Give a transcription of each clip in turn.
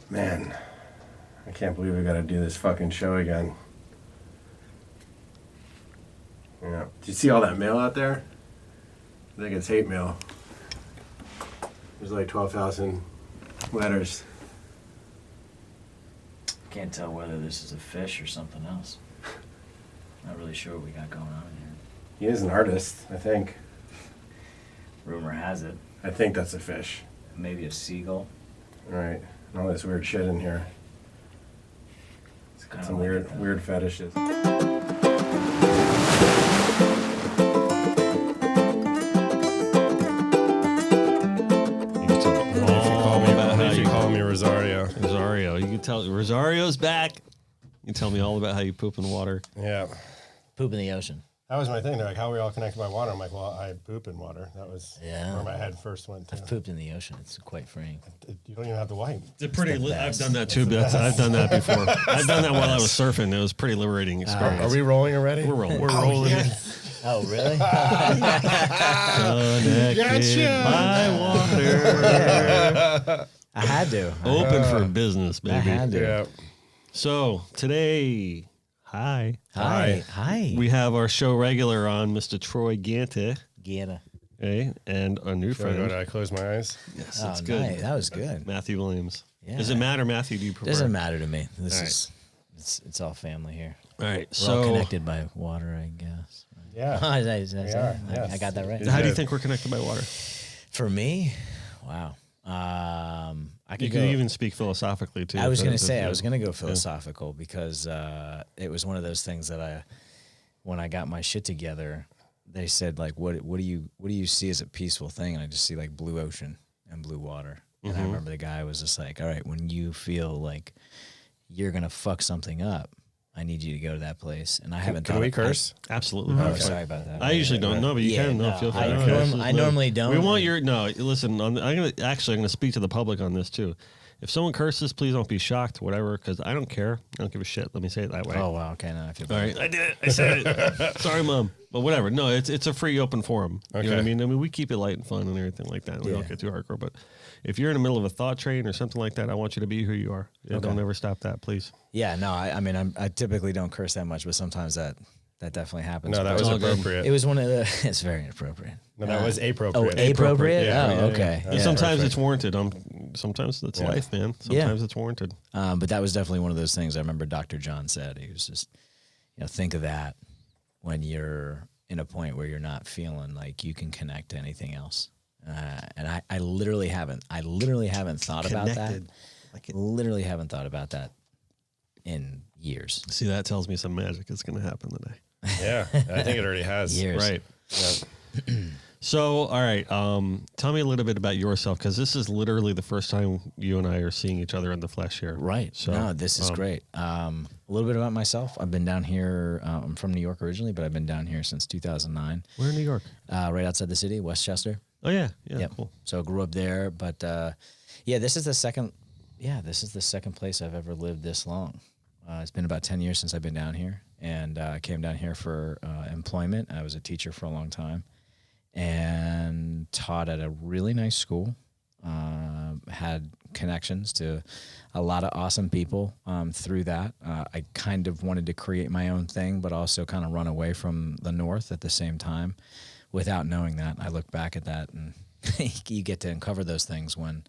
Man, I can't believe we got to do this fucking show again. Yeah. Do you see all that mail out there? I think it's hate mail. There's like 12,000 letters. Can't tell whether this is a fish or something else. Not really sure what we got going on here. He is an artist, I think. Rumor has it. I think that's a fish. Maybe a seagull. All right. And all this weird shit in here. It's kind Some of like weird fetishes. Rosario. You can tell Rosario's back. You tell me all about how you poop in water. Yeah. Poop in the ocean. That was my thing. They're like, how are we all connected by water? I'm like, well, I poop in water. That was where my head first went to. I've pooped in the ocean. It's quite freeing. You don't even have to wipe. It's pretty. I've done that too. But I've done that before. I've done that while I was surfing. It was pretty liberating experience. Are we rolling already? We're rolling. We're rolling. Yeah. Oh, really? Connected by water. I had to. Open for business, baby. I had to. Yeah. So today, hi. We have our show regular on, Mr. Troy Ganter. Ganter. Okay, and our new friend. Did I close my eyes? Yes, Oh, that's good. nice. That was good. Matthew Williams. Yeah. Does it matter, Matthew? Do you prefer? Doesn't matter to me. This All is it's all family here. All right, We're all connected by water, I guess. Yeah. Yes. I got that right. How do you think we're connected by water? For me, wow. You can even speak philosophically too. I was going to say, I was going to go philosophical because it was one of those things that when I got my shit together, they said like, what do you see as a peaceful thing? And I just see like blue ocean and blue water. And I remember the guy was just like, all right, when you feel like you're going to fuck something up, I need you to go to that place. And I haven't thought. Can we curse? Absolutely. Oh, sorry about that. I usually don't know, but you can. No, feel free. I normally don't. We want your Listen, I'm gonna speak to the public on this too. If someone curses, please don't be shocked, whatever, because I don't care. I don't give a shit. Let me say it that way. Oh wow, okay, now I feel all right. I did it. I said it. Sorry, Mom, but whatever. No, it's a free, open forum. Okay. You know what I mean? I mean, we keep it light and fun and everything like that. We don't get too hardcore, but if you're in the middle of a thought train or something like that, I want you to be who you are. Don't ever stop that, please. Yeah, no, I mean, I typically don't curse that much, but sometimes that definitely happens. No, that was appropriate. It was one of the. It's very inappropriate. No, that was appropriate. Oh, appropriate? Yeah, okay. Yeah. Sometimes it's warranted. Sometimes it's life, man. Sometimes it's warranted. But that was definitely one of those things I remember Dr. John said. He was just, think of that when you're in a point where you're not feeling like you can connect to anything else. And I literally haven't thought about that. Literally haven't thought about that in years. See, that tells me some magic is going to happen today. Yeah, I think it already has. Years. Right. Yeah. So, all right, tell me a little bit about yourself, because this is literally the first time you and I are seeing each other in the flesh here. Right. So, no, this is great. A little bit about myself. I've been down here. I'm from New York originally, but I've been down here since 2009. Where in New York? Right outside the city, Westchester. Oh, yeah. Yep. Cool. So I grew up there, but this is the second place I've ever lived this long. It's been about 10 years since I've been down here, and I came down here for employment. I was a teacher for a long time and taught at a really nice school, had connections to a lot of awesome people through that. I kind of wanted to create my own thing, but also kind of run away from the North at the same time. Without knowing that, I look back at that, and you get to uncover those things when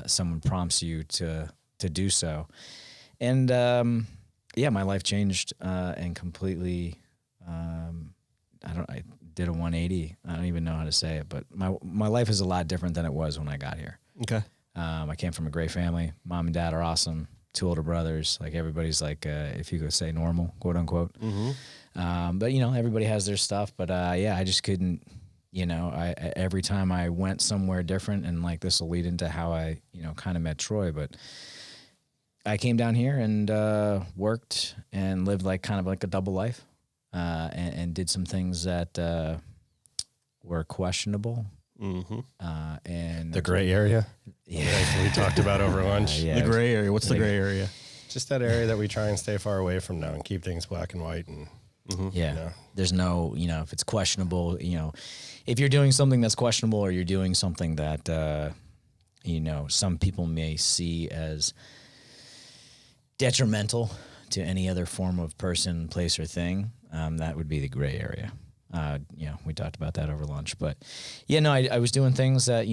someone prompts you to do so. And my life changed and completely. I did a 180. I don't even know how to say it, but my life is a lot different than it was when I got here. Okay. I came from a great family. Mom and dad are awesome. 2 older brothers. Like everybody's like, if you could say normal, quote unquote. Mm-hmm. But everybody has their stuff. But I just couldn't. Every time I went somewhere different, and like this will lead into how I kind of met Troy, but. I came down here and worked and lived like kind of like a double life, and did some things that were questionable. Mm-hmm. And the gray area, we talked about over lunch. The gray area. What's the gray area? Just that area that we try and stay far away from now and keep things black and white. And there's no, if it's questionable, if you're doing something that's questionable or you're doing something that some people may see as detrimental to any other form of person, place, or thing. That would be the gray area. We talked about that over lunch, but I was doing things that,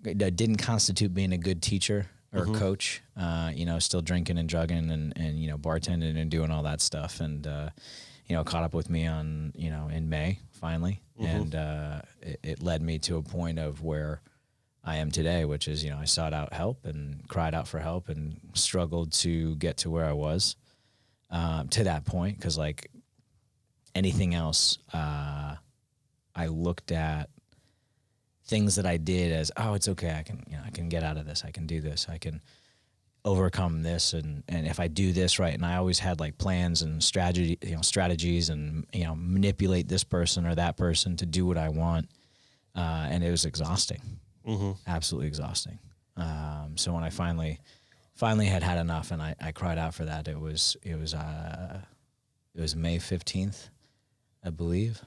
that didn't constitute being a good teacher or coach, still drinking and drugging and bartending and doing all that stuff. And, caught up with me on, in May finally. And, it led me to a point of where I am today, which is, I sought out help and cried out for help and struggled to get to where I was, to that point. 'Cause like anything else, I looked at things that I did as, oh, it's okay. I can get out of this. I can do this. I can overcome this. And if I do this right, and I always had like plans and strategies and, manipulate this person or that person to do what I want. And it was exhausting, absolutely exhausting. So when I finally had enough and I cried out for that, it was May 15th, I believe.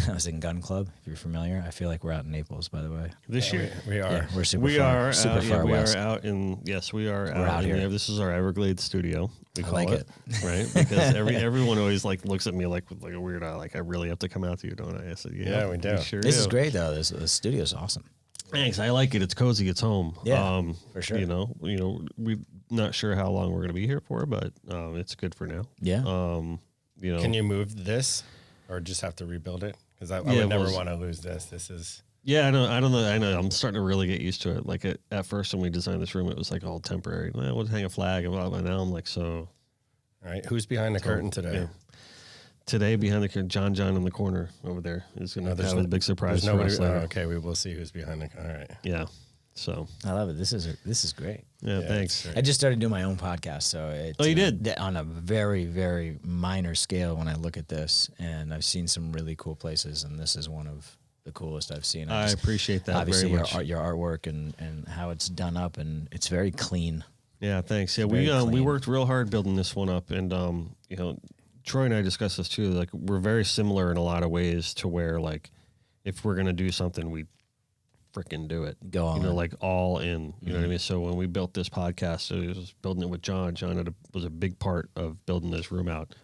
I was in Gun Club, if you're familiar. I feel like we're out in Naples, by the way. This year? We are. Yeah, we're super We far, are super out, far we west. are out in, yes, we are We're out here. This is our Everglades studio. We I call like it. Right? Because everyone always like looks at me like a weird eye, like I really have to come out to you, don't I? I said, Yeah, we do. Sure This do. is great, though. The studio's awesome. Thanks. I like it. It's cozy. It's home. Yeah, for sure. We're not sure how long we're going to be here for, but it's good for now. Yeah. Can you move this or just have to rebuild it? Because I would never want to lose this. This is... Yeah, I don't know. I know. I'm starting to really get used to it. Like at first when we designed this room, it was like all temporary. Well, we'll hang a flag and blah, blah. Now I'm like, so. All right. Who's behind the curtain today? Yeah. Today behind the curtain, John in the corner over there is going to have a big surprise for us later. Okay, we will see who's behind the... All right. Yeah. So. I love it. This is great. Yeah, thanks. I just started doing my own podcast, so it's... Oh, you did? On a very, very minor scale when I look at this, and I've seen some really cool places, and this is one of the coolest I've seen. I appreciate that obviously very much. Your artwork and how it's done up, and it's very clean. Yeah, thanks. Yeah, Very we clean. worked real hard building this one up, and Troy and I discussed this too. Like we're very similar in a lot of ways to where like if we're gonna do something, we freaking do it. Go all in. like all in. You know what I mean? So when we built this podcast, it was building it with John. John was a big part of building this room out.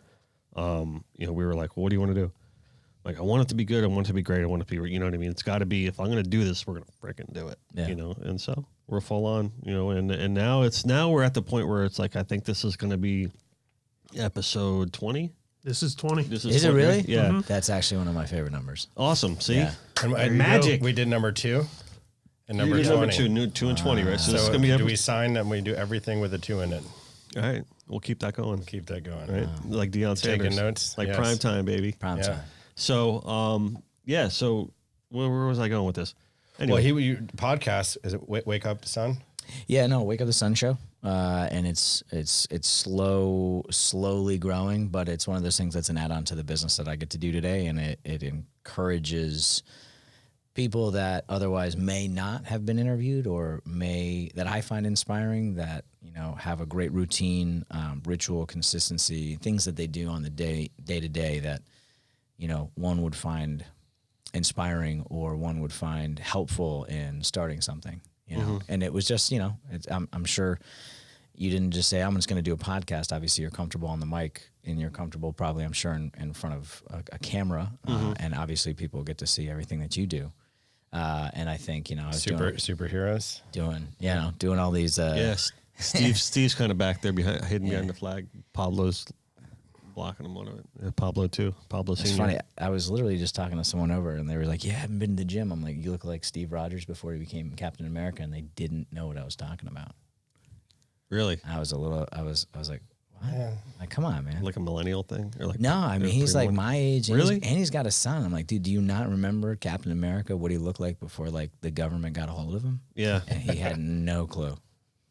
We were like, well, what do you want to do? Like, I want it to be good. I want it to be great. I want it to be, you know what I mean? It's got to be, if I'm going to do this, we're going to freaking do it, Yeah. And so we're full on, and now we're at the point where it's like, I think this is going to be episode 20. This is 20. This Is it 20, really? right? Yeah. That's actually one of my favorite numbers. Awesome. See? Yeah. And Magic. We did number 2 and You number did 20. number 2 and 20, right? So, this is So going to be do we sign that we do everything with a 2 in it? all right. We'll keep that going. Keep that going. Right? Like Deion Sanders. Taking notes? Like Yes. prime time, baby. Prime Yeah. time. So, so where was I going with this? Anyway. Well, podcast, is it Wake Up Sun? Yeah, no, Wake Up the Sun show, and it's slowly growing, but it's one of those things that's an add-on to the business that I get to do today, and it encourages people that otherwise may not have been interviewed or that I find inspiring, that have a great routine, ritual, consistency, things that they do on the day to day that one would find inspiring or one would find helpful in starting something. And it was just, I'm sure you didn't just say, I'm just going to do a podcast. Obviously, you're comfortable on the mic and you're comfortable probably, I'm sure, in front of a camera. And obviously, people get to see everything that you do. And I think, I was superheroes. doing all these. Yes. Steve's kind of back there hidden behind the flag. Pablo's blocking him on it. Pablo too. Pablo It's Senior. funny. I was literally just talking to someone over, and they were like, "Yeah, I haven't been to the gym." I'm like, "You look like Steve Rogers before he became Captain America," and they didn't know what I was talking about. Really? I was like, "What?" Like, come on, man. Like a millennial thing? Or like No, I mean, he's like my age. And Really? he's got a son. I'm like, dude, do you not remember Captain America? What he looked like before like the government got a hold of him? Yeah. And he had no clue.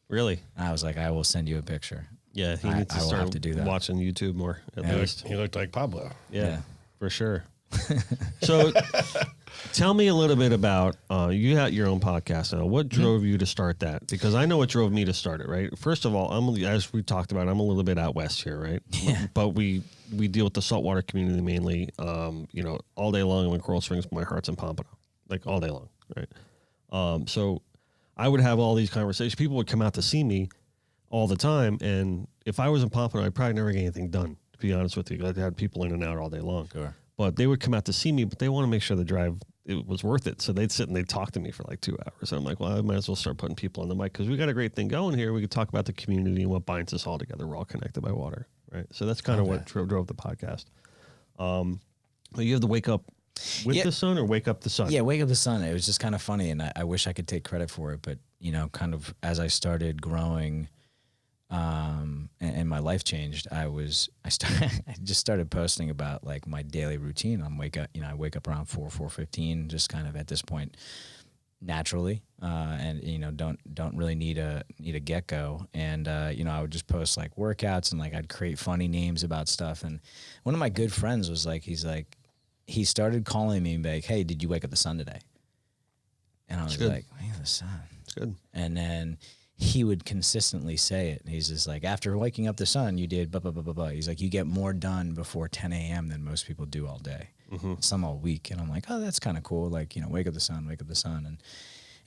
Really? I was like, I will send you a picture. Yeah. He I needs to will start have to do that. watching YouTube more at Yeah. least. He looked like Pablo. Yeah. For sure. So tell me a little bit about, you had your own podcast now. What drove you to start that? Because I know what drove me to start it, right? First of all, as we talked about, I'm a little bit out west here, right? Yeah. But we deal with the saltwater community mainly, all day long in Coral Springs, my heart's in Pompano, like all day long, right? So I would have all these conversations. People would come out to see me all the time. And if I wasn't Pompano, I'd probably never get anything done, to be honest with you. I had people in and out all day long. Sure. But they would come out to see me, but they want to make sure the drive, it was worth it. So they'd sit and they'd talk to me for like 2 hours. And I'm like, well, I might as well start putting people on the mic because we got a great thing going here. We could talk about the community and what binds us all together. We're all connected by water, right? So that's kind of what drove the podcast. But you have to wake up with the sun or wake up the sun? Yeah, wake up the sun. It was just kind of funny, and I wish I could take credit for it. But, you know, kind of as I started growing and my life changed, I just started posting about like my daily routine. I wake up around 4:15, just kind of at this point naturally, and you know don't really need a get go. And you know, I would just post like workouts and like I'd create funny names about stuff. And one of my good friends was like, he started calling me and be like, hey, did you wake up the sun today? And I was like, wake up the sun. It's good. And then he would consistently say it. And he's just like, after waking up the sun, you did blah, blah, blah, blah, blah. He's like, you get more done before 10 a.m. than most people do all day. Some all week. And I'm like, oh, that's kind of cool. Like, you know, wake up the sun.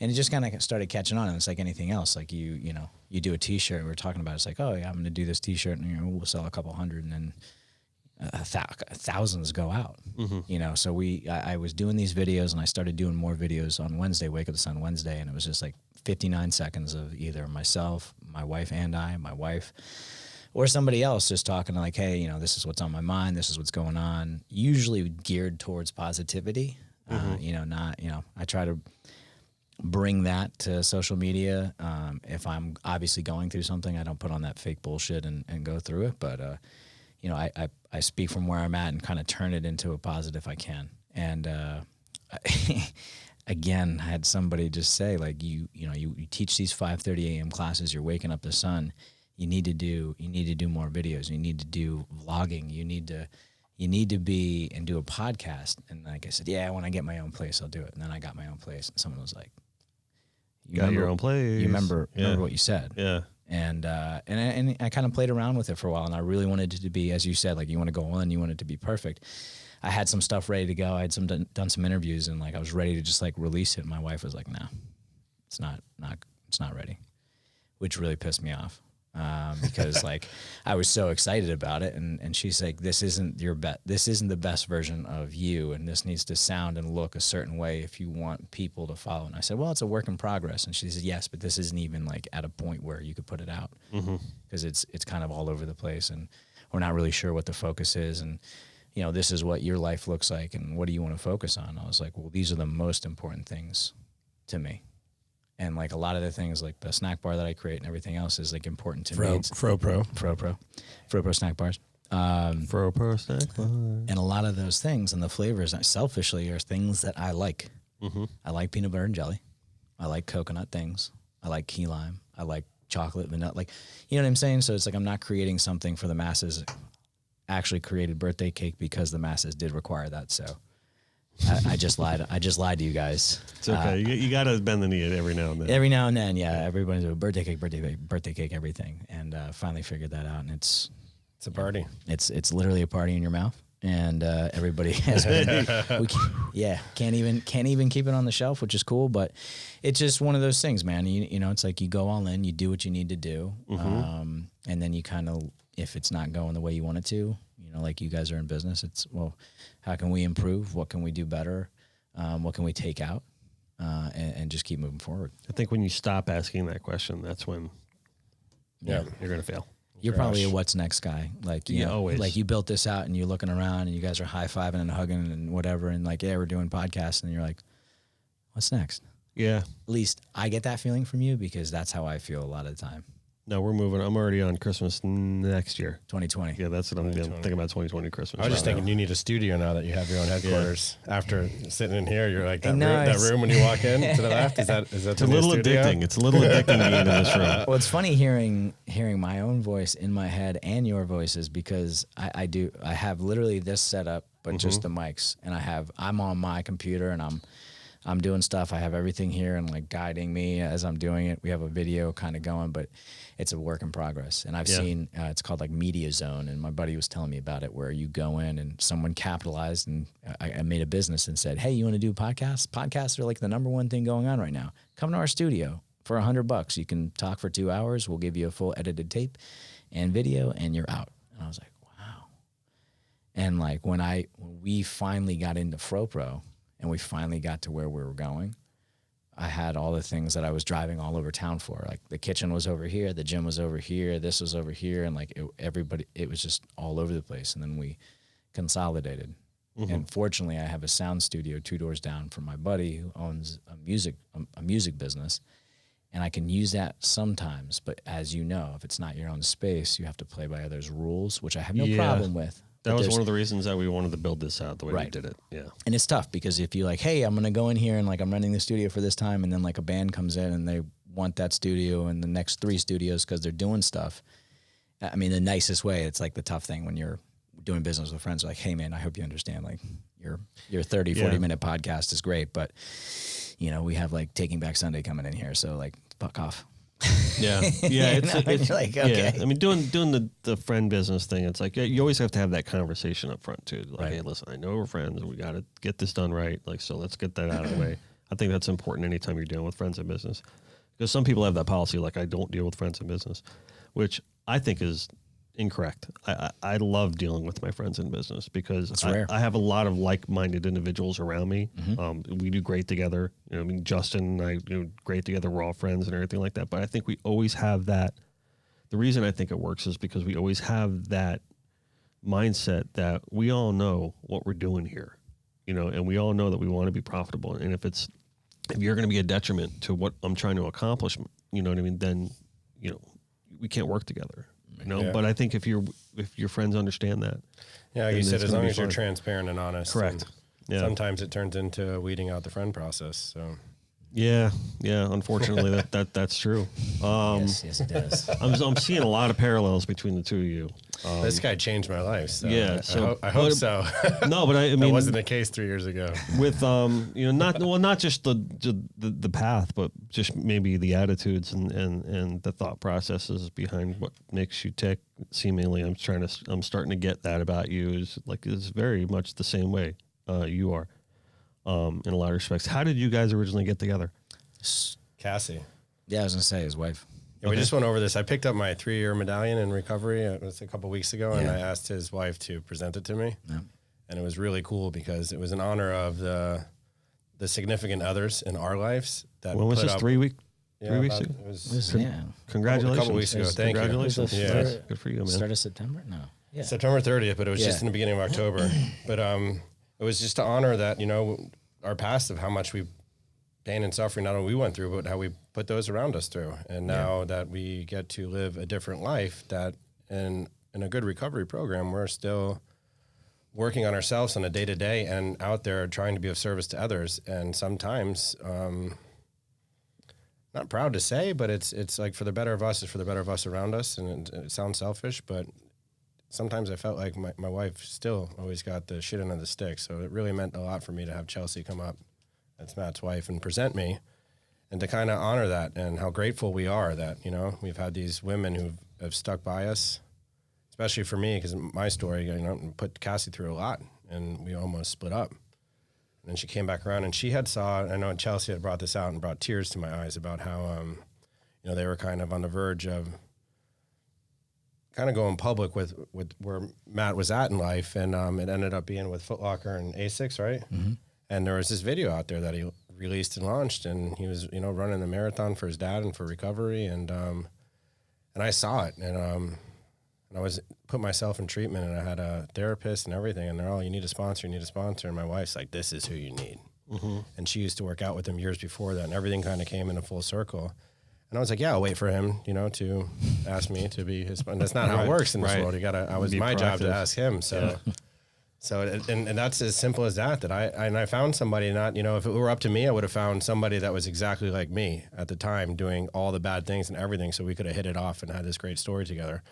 And it just kind of started catching on. And it's like anything else. Like you do a t-shirt. We're talking about, it's like, oh yeah, I'm going to do this t-shirt and, you know, we'll sell a couple hundred and then thousands go out, you know? So I was doing these videos and I started doing more videos on Wednesday, Wake Up the Sun Wednesday. And it was just like 59 seconds of either myself, my wife and my wife, or somebody else just talking like, hey, you know, this is what's on my mind. This is what's going on. Usually geared towards positivity. You know, not, you know, I try to bring that to social media. If I'm obviously going through something, I don't put on that fake bullshit and go through it. But, you know, I speak from where I'm at and kind of turn it into a positive if I can. And again, I had somebody just say, like, you teach these 5:30 a.m. classes, you're waking up the sun. You need to do more videos. You need to do vlogging. You need to be and do a podcast. And like I said, yeah, when I get my own place, I'll do it. And then I got my own place, and someone was like, "You got your own place. You remember what you said?" Yeah. And I kind of played around with it for a while, and I really wanted it to be, as you said, like you want to go on, you want it to be perfect. I had some stuff ready to go. I had done some interviews, and like I was ready to just like release it. And my wife was like, "No, it's not ready," which really pissed me off because like I was so excited about it, and she's like, "This isn't the best version of you, and this needs to sound and look a certain way if you want people to follow." And I said, "Well, it's a work in progress." And she said, "Yes, but this isn't even like at a point where you could put it out because it's kind of all over the place, and we're not really sure what the focus is, and you know, this is what your life looks like, and what do you want to focus on?" I was like, "Well, these are the most important things to me." And like a lot of the things, like the snack bar that I create and everything else, is like important to me. Fro Pro Snack Bars. Fro Pro Snack Bars. And a lot of those things and the flavors, selfishly, are things that I like. I like peanut butter and jelly. I like coconut things. I like key lime. I like chocolate, vanilla. Like, you know what I'm saying? So it's like I'm not creating something for the masses. Actually created birthday cake because the masses did require that. So I just lied. I just lied to you guys. It's okay. You got to bend the knee every now and then. Every now and then, yeah. Everybody's a birthday cake, everything. And finally figured that out. And it's a party. It's literally a party in your mouth. And everybody has been, can't even keep it on the shelf, which is cool. But it's just one of those things, man. You know, it's like you go all in, you do what you need to do, and then you kind of, if it's not going the way you want it to, you know, like you guys are in business, it's, well, how can we improve? What can we do better? What can we take out? And just keep moving forward. I think when you stop asking that question, that's when you're going to fail. You're probably a what's next guy. Like, you know, always. Like you built this out and you're looking around and you guys are high-fiving and hugging and whatever. And like, yeah, we're doing podcasts. And you're like, what's next? Yeah. At least I get that feeling from you because that's how I feel a lot of the time. No, we're moving. I'm already on Christmas next year. 2020. Yeah, that's what I'm thinking about 2020 Christmas. I was just thinking you need a studio now that you have your own headquarters. Yeah. After sitting in here, you're like, that room when you walk in to the left, is that it's a little addicting. It's a little addicting being in this room. Well, it's funny hearing my own voice in my head and your voices because I have literally this set up, but just the mics. And I'm on my computer and I'm doing stuff. I have everything here and like guiding me as I'm doing it. We have a video kind of going, but it's a work in progress. And I've seen, it's called like Media Zone. And my buddy was telling me about it where you go in and someone capitalized and I made a business and said, hey, you want to do podcasts? Podcasts are like the #1 thing going on right now. Come to our studio. For $100, you can talk for 2 hours. We'll give you a full edited tape and video, and you're out. And I was like, wow. And like when we finally got into Fro Pro and we finally got to where we were going, I had all the things that I was driving all over town for. Like the kitchen was over here, the gym was over here, this was over here, and like it was just all over the place. And then we consolidated. Mm-hmm. And fortunately, I have a sound studio 2 doors down from my buddy who owns a music business. And I can use that sometimes, but as you know, if it's not your own space, you have to play by others' rules, which I have no problem with. That was one of the reasons that we wanted to build this out the way we did it. Yeah. And it's tough because if you're like, hey, I'm going to go in here and like I'm renting the studio for this time, and then like a band comes in and they want that studio and the next 3 studios because they're doing stuff. I mean, the nicest way, it's like the tough thing when you're doing business with friends, like, hey man, I hope you understand, like your 30, 40 minute podcast is great, but you know, we have like Taking Back Sunday coming in here. So like, fuck off. Yeah. Yeah. It's like, okay. Yeah. I mean, doing the friend business thing, it's like, you always have to have that conversation up front too. Like, hey, listen, I know we're friends and we got to get this done right. Like, so let's get that out of the way. I think that's important anytime you're dealing with friends in business, because some people have that policy, like I don't deal with friends in business, which I think is incorrect. I love dealing with my friends in business because I have a lot of like-minded individuals around me. Mm-hmm. We do great together. You know, I mean, Justin and I do great together. We're all friends and everything like that. But I think we always have that. The reason I think it works is because we always have that mindset that we all know what we're doing here, you know, and we all know that we want to be profitable. And if you're going to be a detriment to what I'm trying to accomplish, you know what I mean, then, you know, we can't work together. You know, but I think if your friends understand that, like you said, as long as you're transparent and honest, correct. Yeah. Sometimes it turns into weeding out the friend process. So, yeah. Unfortunately, that's true. Yes, it does. I'm seeing a lot of parallels between the two of you. This guy changed my life. So yeah, I hope so. No, but I mean, that wasn't the case 3 years ago. With you know, not just the path, but just maybe the attitudes and the thought processes behind what makes you tick. Seemingly, I'm starting to get that about you. Is like it's very much the same way you are. In a lot of respects. How did you guys originally get together? Cassie. Yeah, I was gonna say his wife. Yeah, we just went over this. I picked up my 3-year medallion in recovery. It was a couple weeks ago, and I asked his wife to present it to me. Yeah. And it was really cool because it was in honor of the significant others in our lives. That when was this? 3 weeks? Yeah, 3 weeks ago? Congratulations. A couple weeks ago. Thank you. Congratulations. Yeah. Good for you, man. Start of September? No. Yeah. September 30th, but it was just in the beginning of October. But it was just to honor that, you know, our past of how much pain and suffering, not only we went through, but how we put those around us through. And now that we get to live a different life, that in a good recovery program, we're still working on ourselves on a day-to-day and out there trying to be of service to others. And sometimes, not proud to say, but it's like for the better of us, it's for the better of us around us. And it sounds selfish, but sometimes I felt like my wife still always got the shit end of the stick. So it really meant a lot for me to have Chelsea come up, that's Matt's wife, and present me, and to kind of honor that and how grateful we are that, you know, we've had these women who have stuck by us, especially for me, because my story, you know, put Cassie through a lot, and we almost split up. And then she came back around, and she had I know Chelsea had brought this out and brought tears to my eyes about how, you know, they were kind of on the verge of kind of going public with where Matt was at in life, and it ended up being with Foot Locker and Asics, right? Mm-hmm. And there was this video out there that he released and launched, and he was, you know, running the marathon for his dad and for recovery, and I saw it, and I was put myself in treatment, and I had a therapist and everything, and they're all, you need a sponsor, and my wife's like, this is who you need. Mm-hmm. And she used to work out with him years before that, and everything kind of came in a full circle. And I was like, yeah, I'll wait for him, you know, to ask me to be his. And that's not how it works in this world. I was my job to ask him. So, and that's as simple as that. I found somebody, not, you know, if it were up to me, I would have found somebody that was exactly like me at the time, doing all the bad things and everything. So we could have hit it off and had this great story together.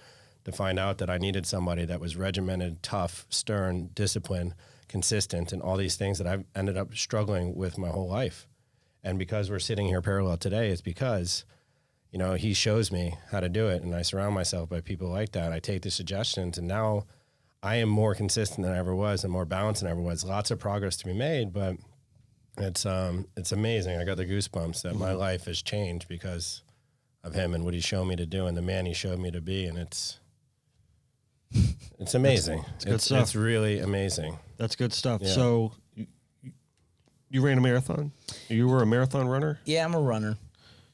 To find out that I needed somebody that was regimented, tough, stern, disciplined, consistent, and all these things that I've ended up struggling with my whole life. And because we're sitting here parallel today, it's because, you know, he shows me how to do it, and I surround myself by people like that. I take the suggestions, and now I am more consistent than I ever was and more balanced than I ever was. Lots of progress to be made, but It's amazing. I got the goosebumps that my life has changed because of him and what he showed me to do and the man he showed me to be, and it's amazing. It's really amazing. That's good stuff. Yeah. So you ran a marathon? You were a marathon runner? Yeah, I'm a runner.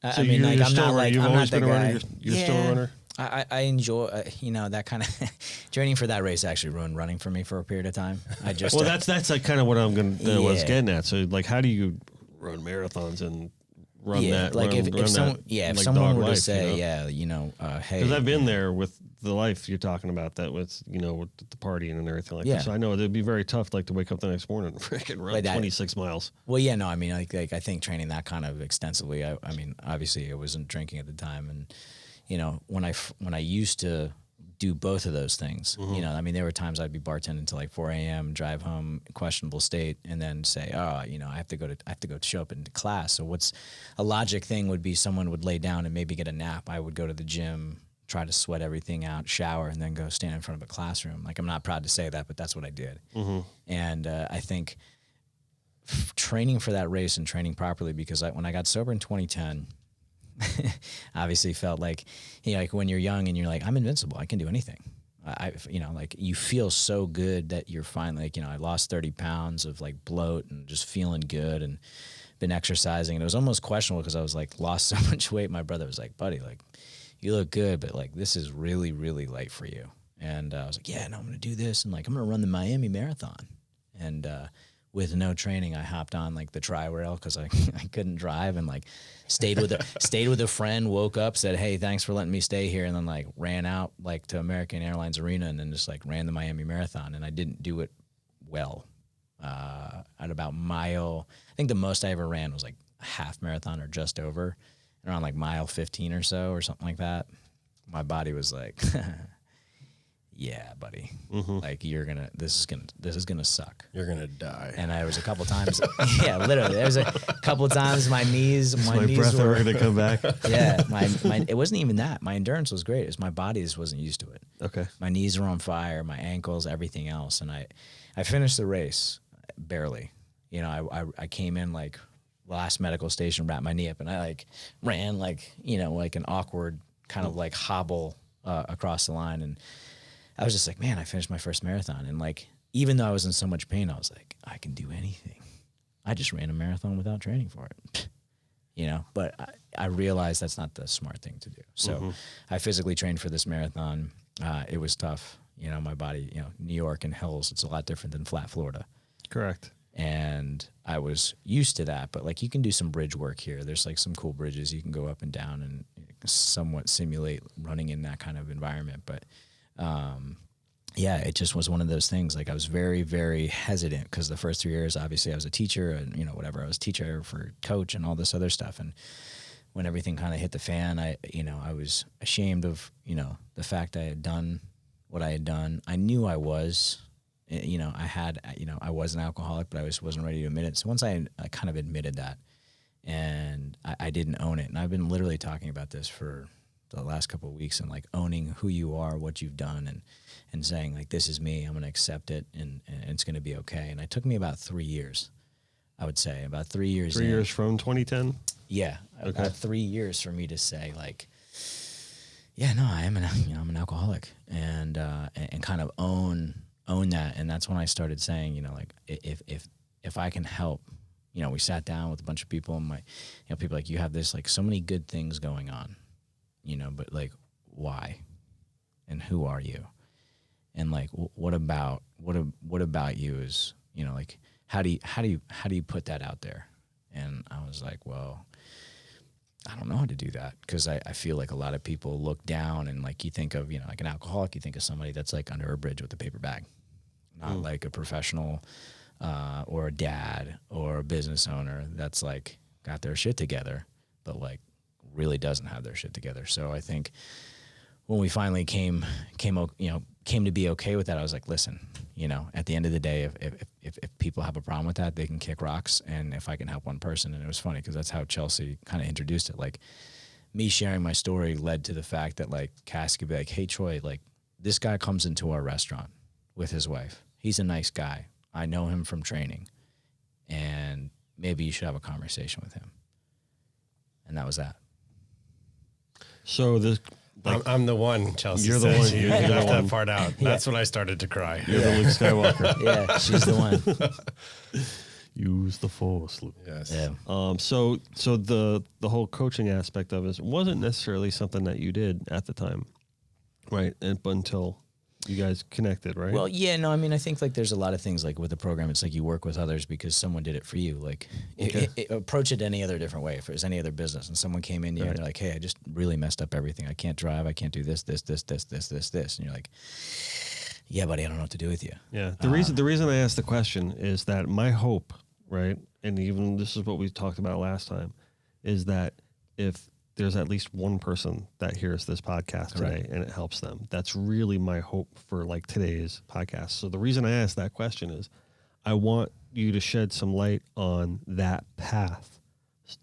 So I mean, like, I'm not like, you've I'm always not been that a runner. guy. You're still a runner? I enjoy, that kind of training for that race actually ruined running for me for a period of time. I just well, that's like kind of what was getting at. So, like, how do you run marathons and run that? Like run, if someone, if someone were to say, hey, because I've been there with the life you're talking about, that with with the partying and everything like that. So I know it'd be very tough, like, to wake up the next morning and freaking run 26 miles. Well, yeah, no, I mean, like I think training that kind of extensively. I mean, obviously, I wasn't drinking at the time, and when I used to do both of those things, I mean, there were times I'd be bartending until like 4 a.m., drive home, questionable state, and then say, I have to go show up into class. So what's a logic thing would be someone would lay down and maybe get a nap. I would go to the gym, try to sweat everything out, shower, and then go stand in front of a classroom. Like, I'm not proud to say that, but that's what I did. And I think training for that race and training properly, because when I got sober in 2010, obviously felt like, like when you're young and you're like, I'm invincible, I can do anything. Like, you feel so good that you're finally, like, I lost 30 pounds of like bloat and just feeling good, and been exercising. And it was almost questionable because I was like, lost so much weight. My brother was like, buddy, like, you look good, but like, this is really, really light for you. And I was like, yeah, no, I'm going to do this. And like, I'm going to run the Miami Marathon. And, with no training, I hopped on like the tri-rail because I couldn't drive, and like stayed with a friend, woke up, said, hey, thanks for letting me stay here, and then like ran out like to American Airlines Arena, and then just like ran the Miami Marathon. And I didn't do it well. At about mile, I think the most I ever ran was like a half marathon or just over, and around like mile 15 or so or something like that. My body was like, yeah, buddy, like, this is gonna suck. You're gonna die. And I was a couple times, yeah, literally. There was a couple times my knees breath were gonna come back. Yeah, my it wasn't even that. My endurance was great. It was my body just wasn't used to it. Okay. My knees were on fire, my ankles, everything else, and I finished the race barely. I came in like last medical station, wrapped my knee up, and I like ran like like an awkward kind of like hobble across the line, and I was just like, man, I finished my first marathon. And like, even though I was in so much pain, I was like, I can do anything. I just ran a marathon without training for it, but I realized that's not the smart thing to do. So I physically trained for this marathon. It was tough. My body, New York and hills, it's a lot different than flat Florida. Correct. And I was used to that, but like, you can do some bridge work here. There's like some cool bridges you can go up and down and somewhat simulate running in that kind of environment. But it just was one of those things. Like, I was very, very hesitant because the first 3 years, obviously I was a teacher and, whatever, I was teacher for coach and all this other stuff. And when everything kind of hit the fan, I was ashamed of, the fact I had done what I had done. I knew I was, I was an alcoholic, but I wasn't ready to admit it. So once I kind of admitted that, and I didn't own it. And I've been literally talking about this for the last couple of weeks, and like owning who you are, what you've done, and saying like, this is me, I'm going to accept it, and it's going to be okay. And it took me about 3 years, I would say, about 3 years. 3 years from 2010? Yeah. Okay. About 3 years for me to say like, yeah, no, I'm an alcoholic, and kind of own that. And that's when I started saying, like, if I can help, we sat down with a bunch of people, and people like, you have this, like, so many good things going on, but like, why, and who are you? And like, what about you is, like, how do you put that out there? And I was like, well, I don't know how to do that, because I feel like a lot of people look down, and like, you think of, like an alcoholic, you think of somebody that's like under a bridge with a paper bag, not like a professional or a dad or a business owner that's like got their shit together, but like really doesn't have their shit together. So I think when we finally came to be okay with that, I was like, listen, at the end of the day, if people have a problem with that, they can kick rocks. And if I can help one person, and it was funny because that's how Chelsea kind of introduced it. Like, me sharing my story led to the fact that like Cass could be like, hey, Troy, like, this guy comes into our restaurant with his wife. He's a nice guy. I know him from training. And maybe you should have a conversation with him. And that was that. So this, I'm the one, Chelsea. You're the says. one. You You're the left one. that part out. That's when I started to cry. you're the Luke Skywalker. Yeah, she's the one. Use the Force, Luke. Yes. Yeah. So the whole coaching aspect of it wasn't necessarily something that you did at the time, right? But until you guys connected, right? Well, yeah, no, I mean, I think like there's a lot of things like with the program, it's like you work with others because someone did it for you. Like approach it any other different way. If it was any other business and someone came in here and they're like, hey, I just really messed up everything. I can't drive. I can't do this. And you're like, yeah, buddy, I don't know what to do with you. Yeah. The reason I asked the question is that my hope, right, and even this is what we talked about last time, is that if there's at least one person that hears this podcast today and it helps them, that's really my hope for like today's podcast. So the reason I asked that question is I want you to shed some light on that path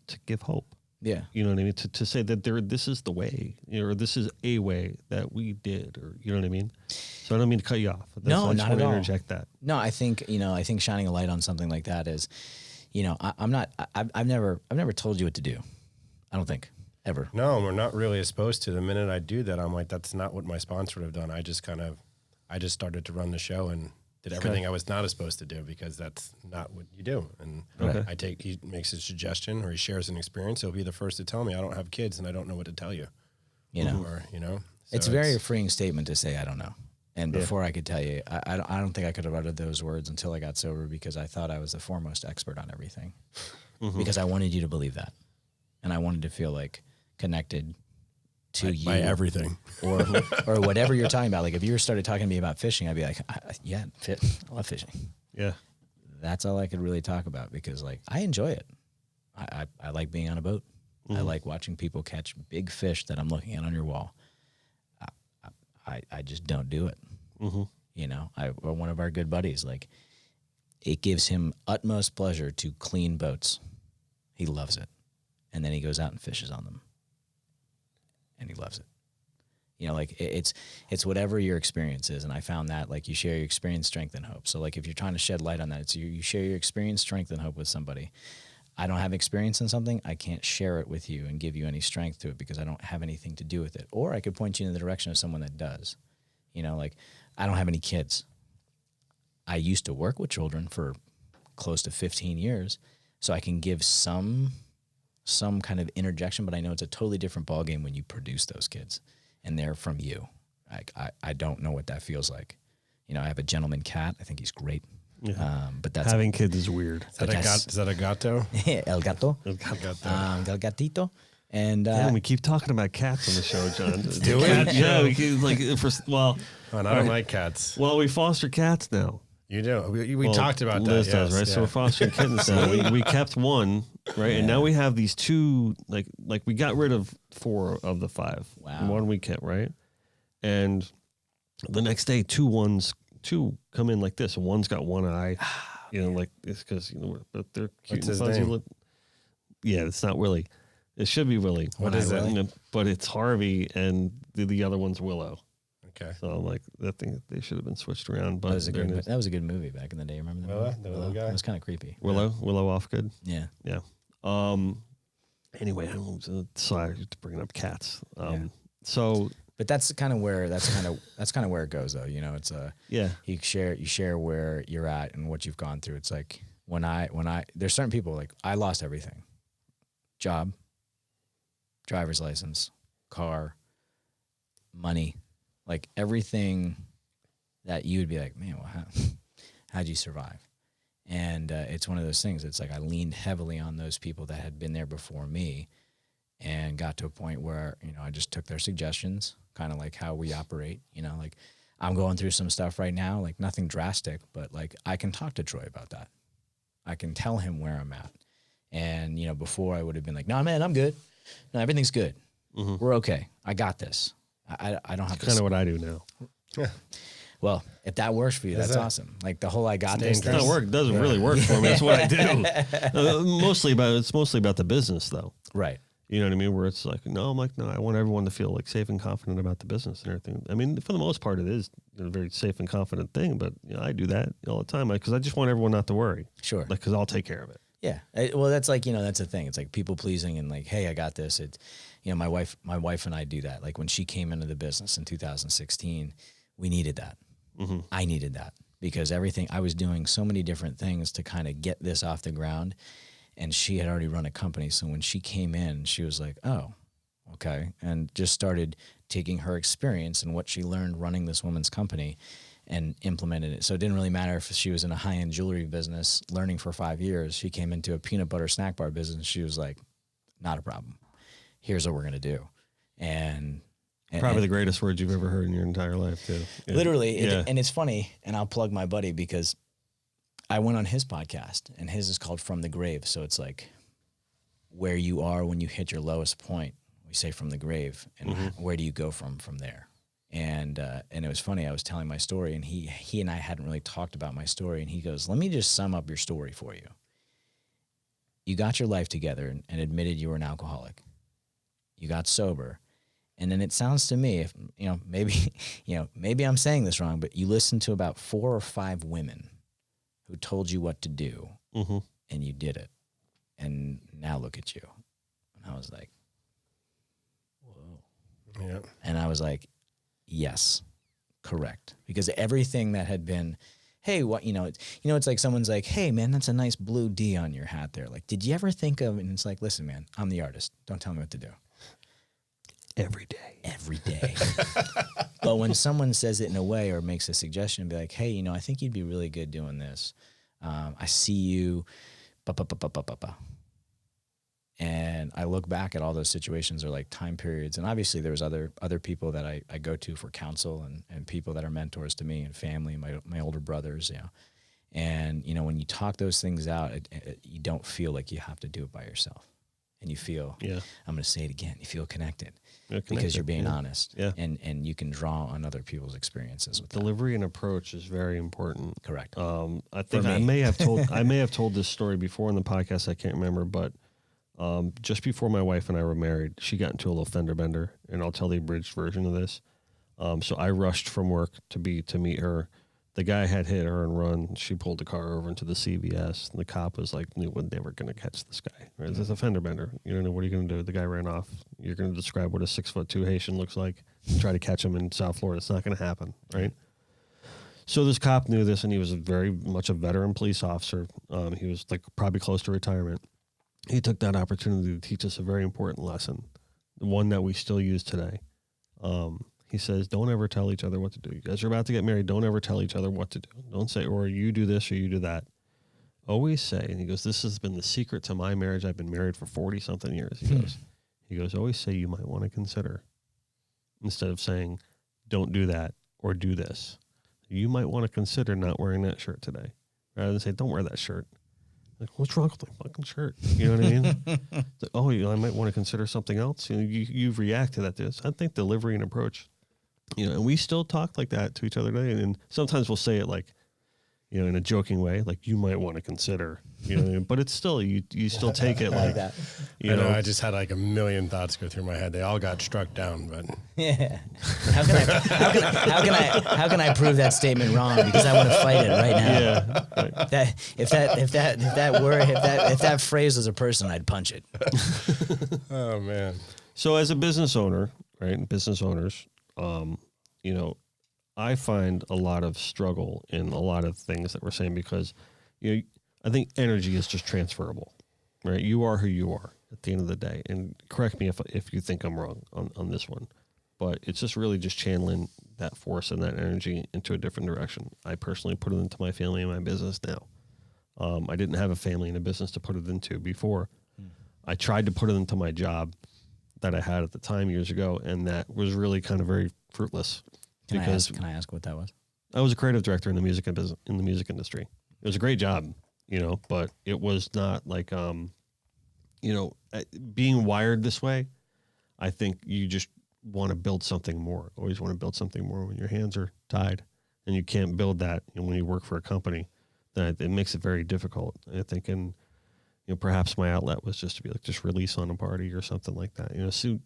to give hope. Yeah. You know what I mean? To say that this is the way, or this is a way that we did, or you know what I mean? So I don't mean to cut you off. No, I just not want at to all. interject that. No, I think shining a light on something like that is, I've never told you what to do. I don't think ever. No, we're not really supposed to. The minute I do that, I'm like, that's not what my sponsor would have done. I just started to run the show and did everything I was not supposed to do because that's not what you do. And he makes a suggestion or he shares an experience. He'll be the first to tell me I don't have kids and I don't know what to tell you. So it's a very freeing statement to say, I don't know. And before I could tell you, I don't think I could have uttered those words until I got sober because I thought I was the foremost expert on everything because I wanted you to believe that. And I wanted to feel like connected to you by everything or whatever you're talking about. Like if you started talking to me about fishing, I'd be like, I love fishing. Yeah. That's all I could really talk about because like I enjoy it. I like being on a boat. I like watching people catch big fish that I'm looking at on your wall. I just don't do it. One of our good buddies, like it gives him utmost pleasure to clean boats. He loves it. And then he goes out and fishes on them. And he loves it. Like it's whatever your experience is. And I found that like you share your experience, strength, and hope. So like if you're trying to shed light on that, it's you share your experience, strength, and hope with somebody. I don't have experience in something. I can't share it with you and give you any strength to it because I don't have anything to do with it. Or I could point you in the direction of someone that does. Like I don't have any kids. I used to work with children for close to 15 years. So I can give some kind of interjection, but I know it's a totally different ballgame when you produce those kids and they're from you. I don't know what that feels like. I have a gentleman cat. I think he's great. Yeah. But that's having kids is weird. Is that a gato? El gato. El gato. El gatito. And we keep talking about cats on the show, John. Do we? Yeah, we keep, I don't like cats. Well, we foster cats now. You do. We talked about Liz that. does, yes, right? So we're fostering kittens now. We kept one, right? And now we have these two, like we got rid of 4 of the 5. Wow. One we kept, right? And the next day, 2 come in like this, and one's got one eye. Like it's because but they're cute What's and his fuzzy. name? Yeah, it's not Willie. It should be Willie. What is it? But it's Harvey, and the other one's Willow. Okay. So I'm like, that thing, they should have been switched around. But that was a good movie back in the day. Remember that? Willow? The little guy? It was kind of creepy. Willow Offgood. Yeah. Yeah. Anyway, I'm sorry to bring up cats. So, but that's kind of where it goes though. It's you share where you're at and what you've gone through. It's like when I there's certain people like I lost everything. Job, driver's license, car, money, like everything that you would be like, man, well, how'd you survive? And it's one of those things. It's like I leaned heavily on those people that had been there before me and got to a point where, I just took their suggestions, kind of like how we operate, like I'm going through some stuff right now, like nothing drastic, but like I can talk to Troy about that. I can tell him where I'm at. And, before I would have been like, no, man, I'm good. No, everything's good. Mm-hmm. We're okay. I got this. I don't have to. Kind of what I do now. Yeah. Well, if that works for you, that's awesome. Like the whole I got this thing. It doesn't really work for me. It's what I do. It's mostly about the business, though. Right. You know what I mean? Where it's like, no, I want everyone to feel like safe and confident about the business and everything. I mean, for the most part, it is a very safe and confident thing. But I do that all the time because I just want everyone not to worry. Sure. Because I'll take care of it. Yeah. Well, that's like, that's the thing. It's like people pleasing and like, hey, I got this. It, my wife and I do that. Like when she came into the business in 2016, we needed that. Mm-hmm. I needed that because I was doing so many different things to kind of get this off the ground. And she had already run a company. So when she came in, she was like, oh, okay. And just started taking her experience and what she learned running this woman's company and implemented it. So it didn't really matter if she was in a high-end jewelry business learning for 5 years. She came into a peanut butter snack bar business. She was like, not a problem. Here's what we're going to do. And probably the greatest words you've ever heard in your entire life, too. Yeah. Literally. And it's funny, and I'll plug my buddy because I went on his podcast, and his is called From the Grave. So it's like where you are when you hit your lowest point. We say from the grave, and where do you go from there? And it was funny. I was telling my story, and he and I hadn't really talked about my story. And he goes, "Let me just sum up your story for you. You got your life together and admitted you were an alcoholic. You got sober, and then it sounds to me, if maybe I'm saying this wrong, but you listened to about 4 or 5 women who told you what to do, and you did it. And now look at you." And I was like, "Whoa." Yeah. And I was like, yes, correct. Because everything that had been, hey, it's like someone's like, hey, man, that's a nice blue D on your hat there. Like, did you ever think of, and it's like, listen, man, I'm the artist. Don't tell me what to do. Every day. But when someone says it in a way or makes a suggestion, be like, hey, I think you'd be really good doing this. I see you, And I look back at all those situations or like time periods. And obviously there was other people that I go to for counsel and people that are mentors to me and family, my older brothers, And, when you talk those things out, you don't feel like you have to do it by yourself. And you feel, I'm going to say it again, you feel connected. Because you're being honest. Yeah. And you can draw on other people's experiences with delivery and approach is very important. Correct. I think I may have told this story before in the podcast, I can't remember, but just before my wife and I were married, she got into a little fender bender, and I'll tell the abridged version of this. So I rushed from work to meet her. The guy had hit her and run. She pulled the car over into the CVS, and the cop was like, "We're never going to catch this guy. Right? This is a fender bender. You don't know what are you going to do." The guy ran off. You're going to describe what a 6'2" Haitian looks like. Try to catch him in South Florida. It's not going to happen, right? So this cop knew this, and he was very much a veteran police officer. He was like probably close to retirement. He took that opportunity to teach us a very important lesson, the one that we still use today. He says, don't ever tell each other what to do. You guys are about to get married. Don't ever tell each other what to do. Don't say, or you do this or you do that. Always say, and he goes, this has been the secret to my marriage. I've been married for 40-something years. He goes, always say you might want to consider, instead of saying, don't do that or do this. You might want to consider not wearing that shirt today, rather than say, don't wear that shirt. Like, what's wrong with the fucking shirt? You know what I mean? Like, oh, I might want to consider something else. You react to that. I think delivery and approach, and we still talk like that to each other today. And sometimes we'll say it like, in a joking way, like you might want to consider, but it's still, you still take it like that. I just had like a million thoughts go through my head. They all got struck down, but yeah. How can I prove that statement wrong? Because I want to fight it right now. Yeah. Right. If that phrase was a person, I'd punch it. Oh man. So as a business owner, right? Business owners, I find a lot of struggle in a lot of things that we're saying because, I think energy is just transferable, right? You are who you are at the end of the day. And correct me if you think I'm wrong on this one, but it's just really just channeling that force and that energy into a different direction. I personally put it into my family and my business now. I didn't have a family and a business to put it into before. I tried to put it into my job that I had at the time years ago, and that was really kind of very fruitless. Can I ask what that was? I was a creative director in the music industry. It was a great job, but it was not like, being wired this way. I think you just want to build something more. Always want to build something more when your hands are tied, and you can't build that. And when you work for a company, that it makes it very difficult. I think, perhaps my outlet was just to be like, just release on a party or something like that.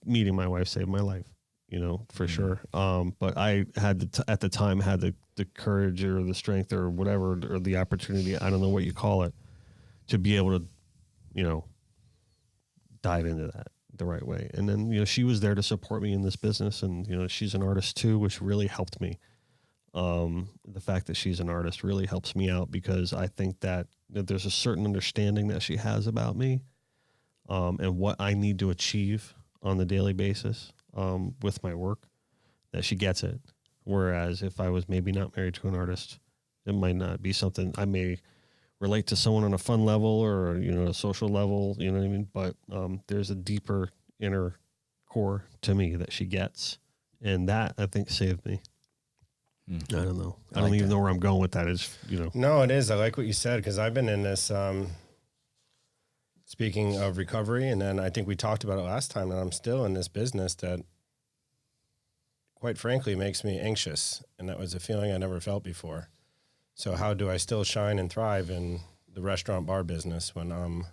Meeting my wife saved my life. For sure. But I had at the time had the courage or the strength or whatever, or the opportunity, I don't know what you call it, to be able to dive into that the right way. And then, she was there to support me in this business, and, she's an artist too, which really helped me. The fact that she's an artist really helps me out because I think that there's a certain understanding that she has about me, and what I need to achieve on the daily basis, with my work, that she gets it. Whereas if I was maybe not married to an artist, it might not be something I may relate to someone on a fun level or, a social level, you know what I mean? But there's a deeper inner core to me that she gets. And that, I think, saved me. I don't know. I don't even know where I'm going with that. It's, No, it is. I like what you said because I've been in this, speaking of recovery, and then I think we talked about it last time, and I'm still in this business that, quite frankly, makes me anxious. And that was a feeling I never felt before. So how do I still shine and thrive in the restaurant bar business when I'm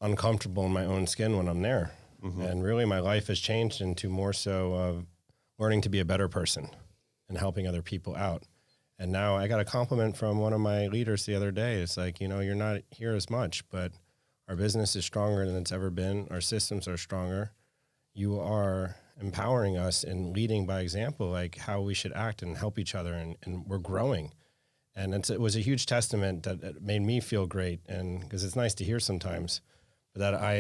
uncomfortable in my own skin when I'm there? Mm-hmm. And really my life has changed into more so of learning to be a better person and helping other people out. And now I got a compliment from one of my leaders the other day. It's like, you're not here as much, but our business is stronger than it's ever been. Our systems are stronger. You are empowering us and leading by example, like how we should act and help each other. And we're growing. And it was a huge testament that it made me feel great. And because it's nice to hear sometimes, but that I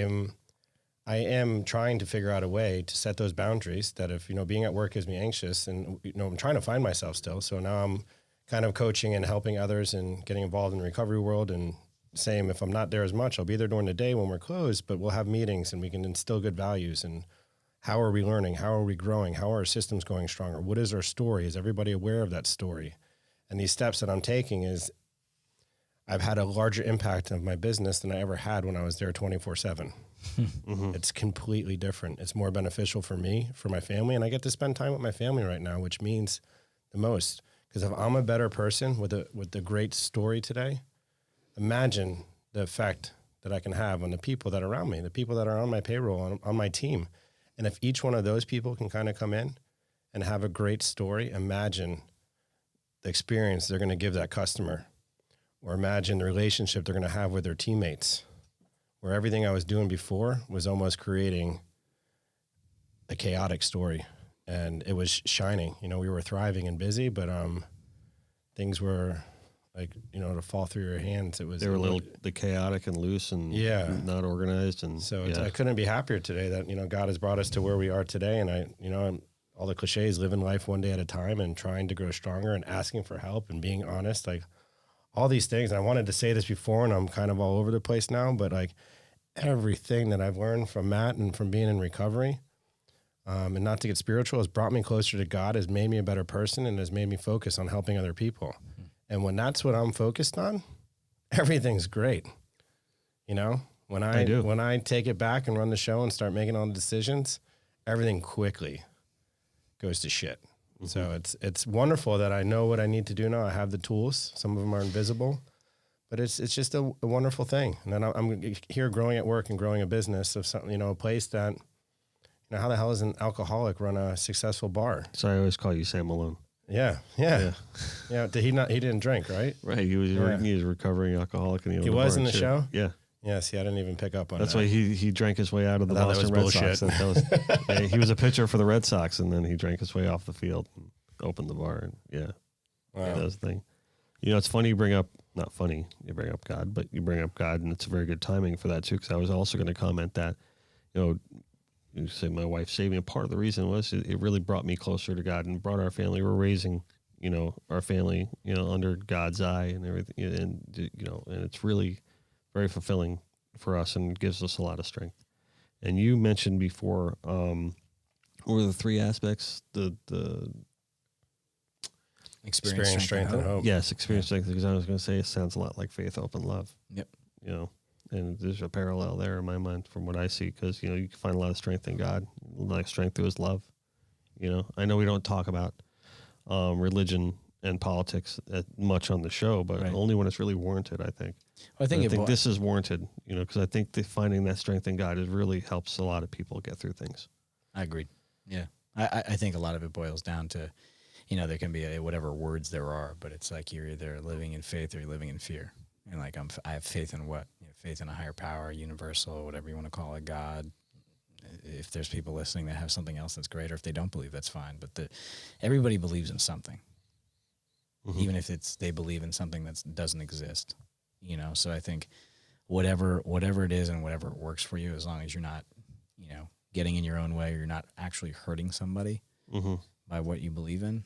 am trying to figure out a way to set those boundaries that if, being at work gives me anxious and, I'm trying to find myself still. So now I'm kind of coaching and helping others and getting involved in the recovery world and saying, if I'm not there as much, I'll be there during the day when we're closed, but we'll have meetings and we can instill good values. And how are we learning? How are we growing? How are our systems going stronger? What is our story? Is everybody aware of that story? And these steps that I'm taking is I've had a larger impact of my business than I ever had when I was there 24/7. Mm-hmm. It's completely different. It's more beneficial for me, for my family, and I get to spend time with my family right now, which means the most. Because if I'm a better person with a great story today, imagine the effect that I can have on the people that are around me, the people that are on my payroll, on my team. And if each one of those people can kind of come in and have a great story, imagine the experience they're going to give that customer, or imagine the relationship they're going to have with their teammates, where everything I was doing before was almost creating a chaotic story, and it was shining. We were thriving and busy, but things were like, to fall through your hands. They were a little the chaotic and loose and not organized. And so I couldn't be happier today that, God has brought us to where we are today. And I'm all the cliches, living life one day at a time and trying to grow stronger and asking for help and being honest, like all these things. And I wanted to say this before and I'm kind of all over the place now, but like everything that I've learned from Matt and from being in recovery, and not to get spiritual, has brought me closer to God, has made me a better person, and has made me focus on helping other people. And when that's what I'm focused on, everything's great. When I take it back and run the show and start making all the decisions, everything quickly goes to shit. Mm-hmm. So it's wonderful that I know what I need to do now. I have the tools. Some of them are invisible, but it's just a wonderful thing. And then I'm here growing at work and growing a business of something, a place that, how the hell does an alcoholic run a successful bar? So I always call you Sam Malone. Yeah. Did he not? He didn't drink, right? Right. He was a recovering alcoholic, and he was in the show. Yeah. Yeah. See, I didn't even pick up on that. That's why he drank his way out of the Boston Red Sox. He was a pitcher for the Red Sox, and then he drank his way off the field and opened the bar. And that was the thing. It's funny you bring up, not funny, you bring up God, but you bring up God, and it's a very good timing for that too, because I was also going to comment that, you say my wife saved me. Part of the reason was it really brought me closer to God and brought our family. We're raising, our family, under God's eye and everything. And, and it's really very fulfilling for us and gives us a lot of strength. And you mentioned before, what were the three aspects? The experience, strength, and hope. Yes, experience, strength. Because I was going to say it sounds a lot like faith, hope, and love. Yep. And there's a parallel there in my mind from what I see, because, you can find a lot of strength in God, like strength through his love. I know we don't talk about religion and politics much on the show, but only when it's really warranted, I think. Well, I think this is warranted, because I think finding that strength in God really helps a lot of people get through things. I agreed. Yeah. I think a lot of it boils down to, there can be whatever words there are, but it's like you're either living in faith or you're living in fear. And like I have faith in what? Faith in a higher power, universal, whatever you want to call it, God. If there's people listening that have something else that's great, or if they don't believe, that's fine. But everybody believes in something, even if they believe in something that doesn't exist. So I think whatever it is and whatever works for you, as long as you're not, getting in your own way, or you're not actually hurting somebody by what you believe in,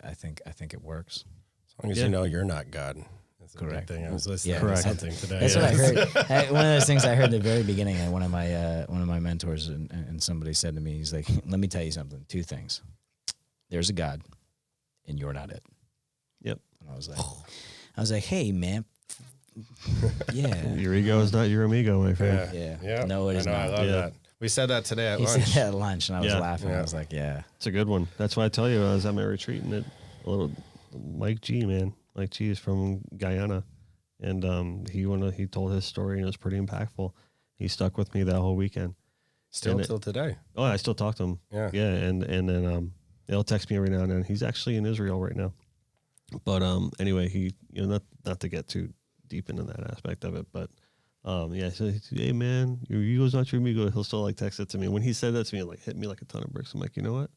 I think it works. As long as you're not God. That's a correct. Good thing. I was listening to something today. That's what I heard. One of those things I heard at the very beginning. One of my mentors and somebody said to me, he's like, "Let me tell you something. 2 things. There's a God, and you're not it." Yep. And I was like, "Hey, man." Yeah. Your ego is not your amigo, my friend. Yeah. No, it is not. I love that. We said that today at lunch. He said that at lunch, and I was laughing. I was like, "Yeah, it's a good one." That's why I tell you, I was at my retreat, and a little Mike G, man. Mike G is from Guyana, and he told his story, and it was pretty impactful. He stuck with me that whole weekend. Till today. Oh, I still talk to him. Yeah, and then he'll text me every now and then. He's actually in Israel right now. But anyway, he not to get too deep into that aspect of it, but so hey man, your ego's not your amigo. He'll still like text it to me. When he said that to me, it like hit me like a ton of bricks. I'm like, you know what?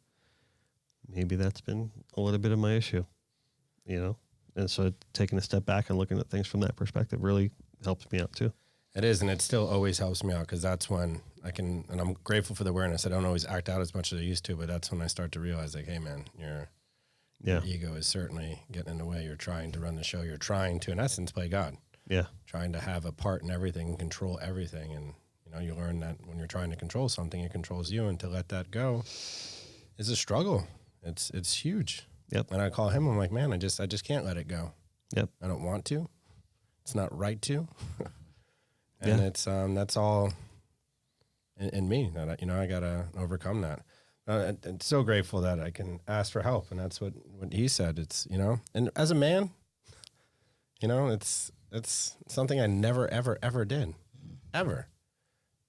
Maybe that's been a little bit of my issue, And so taking a step back and looking at things from that perspective really helps me out too. It is, and it still always helps me out, because that's when and I'm grateful for the awareness. I don't always act out as much as I used to, but that's when I start to realize, like, hey man, your ego is certainly getting in the way. You're trying to run the show. You're trying to, in essence, play God. Yeah. Trying to have a part in everything and control everything. And, you learn that when you're trying to control something, it controls you, and to let that go is a struggle. It's huge. Yep. And I call him, I'm like, man, I just can't let it go. Yep. I don't want to. It's not right to. And it's that's all in me that I gotta overcome that. I'm so grateful that I can ask for help, and that's what he said. It's and as a man, it's something I never ever did, ever.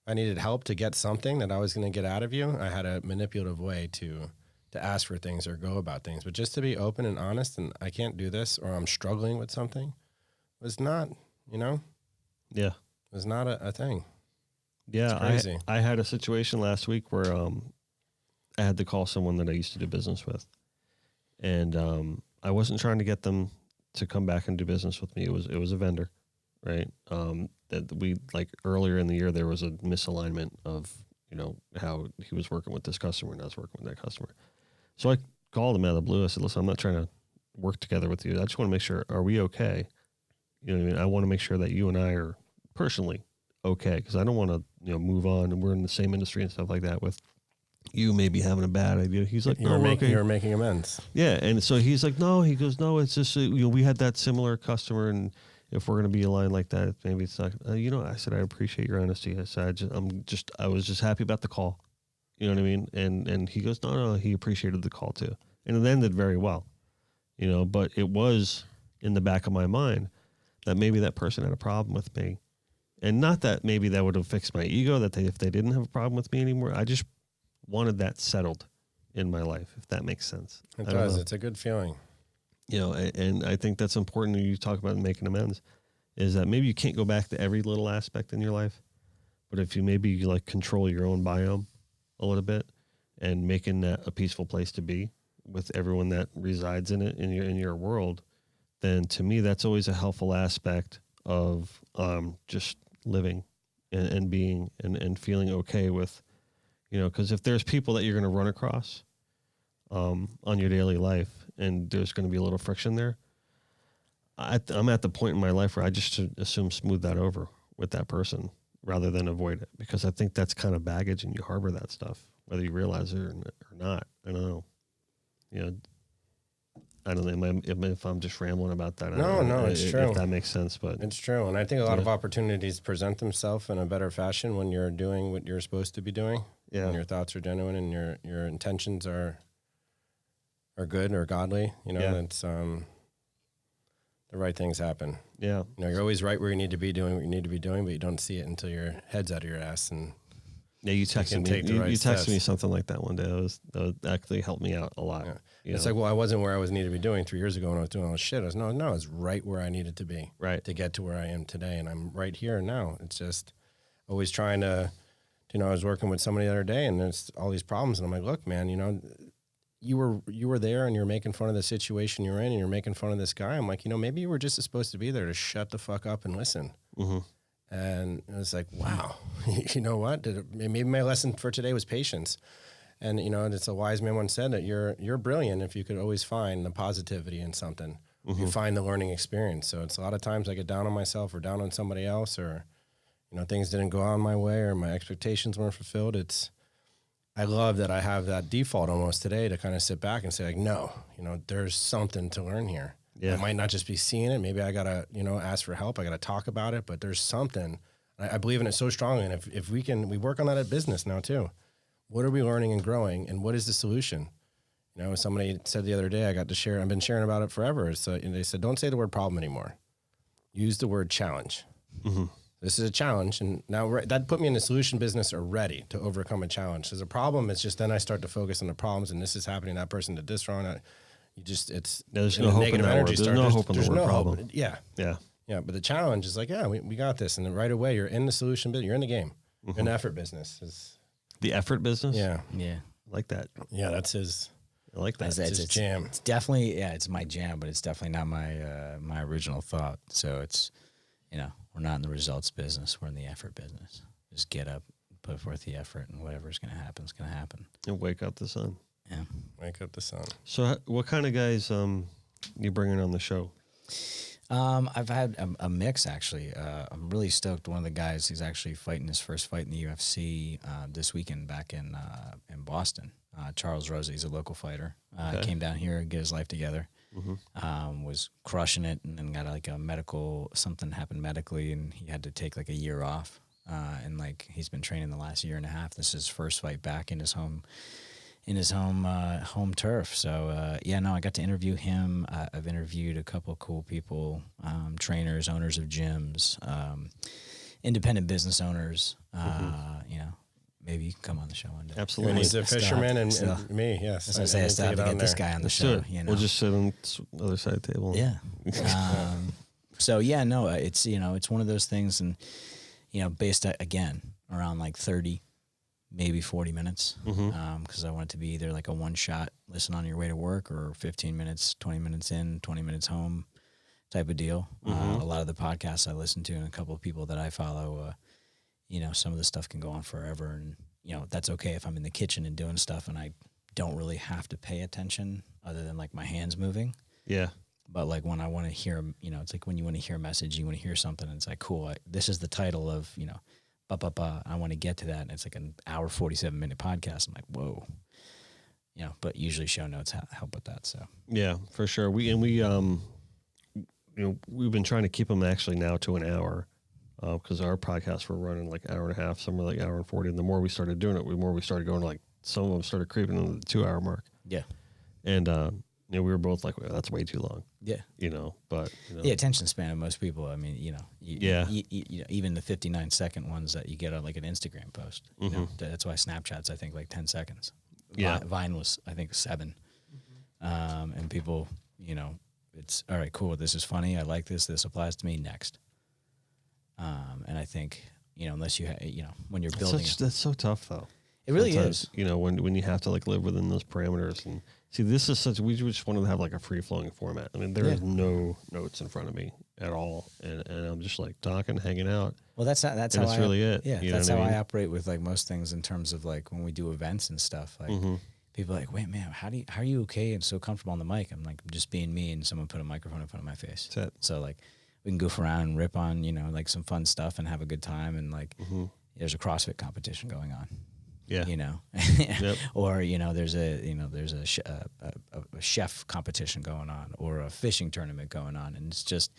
I needed help to get something that I was going to get out of you. I had a manipulative way to ask for things or go about things, but just to be open and honest, and I can't do this, or I'm struggling with something, was not, was not a thing. Yeah, it's crazy. I had a situation last week where I had to call someone that I used to do business with, and I wasn't trying to get them to come back and do business with me. It was a vendor, right? That we, like, earlier in the year, there was a misalignment of how he was working with this customer and I was working with that customer. So I called him out of the blue. I said, listen, I'm not trying to work together with you. I just want to make sure, are we okay? You know what I mean? I want to make sure that you and I are personally okay, because I don't want to move on, and we're in the same industry and stuff like that with you maybe having a bad idea. He's like, no, you're making amends. Yeah. And so he's like, no, he goes, no, it's just, we had that similar customer, and if we're going to be aligned like that, maybe it's not, I said, I appreciate your honesty. I said, I was just happy about the call. You know what I mean? And he goes, no, he appreciated the call too. And it ended very well, but it was in the back of my mind that maybe that person had a problem with me. And not that maybe that would have fixed my ego, that if they didn't have a problem with me anymore. I just wanted that settled in my life, if that makes sense. It does. It's a good feeling. And I think that's important when you talk about making amends, is that maybe you can't go back to every little aspect in your life, but if you maybe like control your own biome a little bit and making that a peaceful place to be with everyone that resides in it, in your world, then to me, that's always a helpful aspect of just living and being and feeling okay with, because if there's people that you're going to run across on your daily life and there's going to be a little friction there, I'm at the point in my life where I just assume smooth that over with that person rather than avoid it, because I think that's kind of baggage and you harbor that stuff, whether you realize it or not. I don't know. I don't know if I'm just rambling about that. No, it's true. If that makes sense, but it's true. And I think a lot of opportunities present themselves in a better fashion when you're doing what you're supposed to be doing. Yeah. When your thoughts are genuine and your intentions are good or godly, it's the right things happen. Yeah. You're always right where you need to be doing what you need to be doing, but you don't see it until your head's out of your ass and Yeah, you texted me. take the right you texted steps. me something like that one day. That actually helped me out a lot. Yeah. It's like, well, I wasn't where I was needed to be doing 3 years ago when I was doing all this shit. I was, no, I was right where I needed to be to get to where I am today. And I'm right here now. It's just always trying to, I was working with somebody the other day and there's all these problems. And I'm like, look, man, you were there and you're making fun of the situation you're in and you're making fun of this guy. I'm like, maybe you were just supposed to be there to shut the fuck up and listen. Mm-hmm. And it was like, wow, you know what? Maybe my lesson for today was patience. And, it's a wise man once said that you're brilliant if you could always find the positivity in something. Mm-hmm. You find the learning experience. So it's a lot of times I get down on myself or down on somebody else or, things didn't go on my way or my expectations weren't fulfilled. I love that I have that default almost today to kind of sit back and say like, no, there's something to learn here. Yeah. I might not just be seeing it. Maybe I got to, ask for help. I got to talk about it, but there's something. I believe in it so strongly. And if we work on that at business now too. What are we learning and growing and what is the solution? Somebody said the other day, I've been sharing about it forever. They said, don't say the word problem anymore. Use the word challenge. Mm-hmm. This is a challenge. And now that put me in the solution business already to overcome a challenge. There's a problem. It's just then I start to focus on the problems and this is happening. That person did this wrong. There's no hope in that word. There's no hope in the word problem. Hope. Yeah. Yeah. Yeah. But the challenge is like, yeah, we got this. And then right away you're in the solution business. You're in the game. Mm-hmm. You're in the effort business. The effort business? Yeah. I like that. Yeah, that's his. I like that. It's his jam. It's definitely, it's my jam, but it's definitely not my original thought. So it's, we're not in the results business. We're in the effort business. Just get up, put forth the effort, and whatever's going to happen is going to happen. And wake up the sun. Yeah. Wake up the sun. So what kind of guys you bringing on the show? I've had a mix, actually. I'm really stoked. One of the guys, he's actually fighting his first fight in the UFC this weekend back in Boston. Charles Rosa, he's a local fighter. Came down here to get his life together. Mm-hmm. Was crushing it and then got like something happened medically and he had to take like a year off. And like he's been training the last year and a half. This is his first fight back in his home turf. So, I got to interview him. I've interviewed a couple of cool people, trainers, owners of gyms, independent business owners, maybe you can come on the show one day. Absolutely. He's a fisherman and me, yes. I still have to get this guy on the show. We'll just sit on the other side of the table. Yeah. It's one of those things and, based again around like 30, maybe 40 minutes, because I want it to be either like a one-shot, listen on your way to work, or 15 minutes, 20 minutes in, 20 minutes home type of deal. A lot of the podcasts I listen to and a couple of people that I follow, some of the stuff can go on forever. And, that's okay if I'm in the kitchen and doing stuff and I don't really have to pay attention other than like my hands moving. Yeah. But like when I want to hear, it's like when you want to hear a message, you want to hear something, and it's like, cool, this is the title of, I want to get to that. And it's like an hour, 47-minute podcast. I'm like, whoa. But usually show notes help with that. So yeah, for sure. We've been trying to keep them actually now to an hour because our podcasts were running like hour and a half, some were like hour and 40. And the more we started doing it, the more we started going like some of them started creeping into the 2 hour mark. Yeah. And, we were both like, well, that's way too long. Yeah. The attention span of most people. I mean, even the 59-second ones that you get on like an Instagram post. That's why Snapchat's, I think, like 10 seconds. Yeah. Vine was, I think, 7. And people, it's all right, cool. This is funny. I like this. This applies to me. Next. And I think, unless you, when you're building, that's so tough though. It really is. When you have to like live within those parameters and see, this is we just wanted to have like a free flowing format. I mean, there is no notes in front of me at all. And I'm just like talking, hanging out. Well, that's how that's really it. Yeah. That's how I operate with like most things in terms of like when we do events and stuff, like people are like, wait, man, how are you okay and so comfortable on the mic? I'm like, just being me, and someone put a microphone in front of my face. That's it. So like we can goof around and rip on, like some fun stuff and have a good time. And like, there's a CrossFit competition going on. Yeah. Yep. Or, there's a chef competition going on, or a fishing tournament going on. And it's just,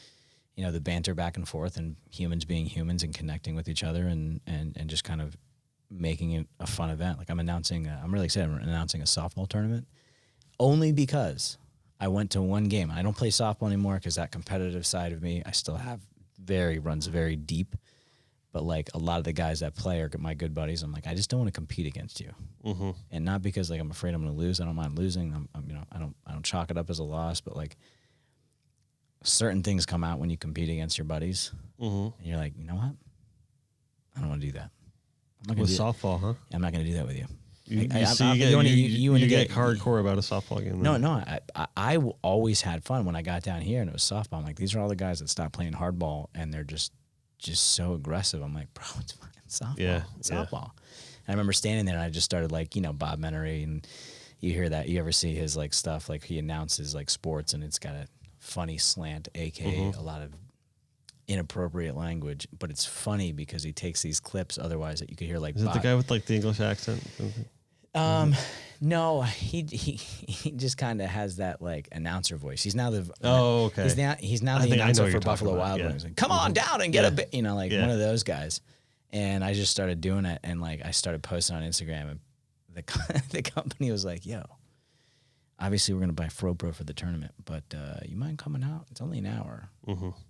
the banter back and forth and humans being humans and connecting with each other and just kind of making it a fun event. Like I'm really excited. I'm announcing a softball tournament only because I went to one game. I don't play softball anymore because that competitive side of me, I still have runs very deep. But like a lot of the guys that play are my good buddies. I'm like, I just don't want to compete against you, and not because like I'm afraid I'm going to lose. I don't mind losing. I don't chalk it up as a loss. But like certain things come out when you compete against your buddies, and you're like, you know what? I don't want to do that. I'm not with softball, huh? I'm not going to do that with you. You get hardcore about a softball game. No. I always had fun when I got down here and it was softball. I'm like, these are all the guys that stopped playing hardball and they're just so aggressive. I'm like, bro, it's fucking softball. Yeah, It's softball. And I remember standing there and I just started like, Bob Menery, and you hear that. You ever see his like stuff, like he announces like sports and it's got a funny slant, aka a lot of inappropriate language, but it's funny because he takes these clips otherwise that you could hear like Is it the guy with like the English accent? No, he just kind of has that like announcer voice. He's now the okay. He's now the announcer for Buffalo Wild yeah. Wings. Like, come on down and get a bit, one of those guys. And I just started doing it, and like I started posting on Instagram, and the company was like, "Yo, obviously we're gonna buy Fro Pro for the tournament, but you mind coming out? It's only an hour.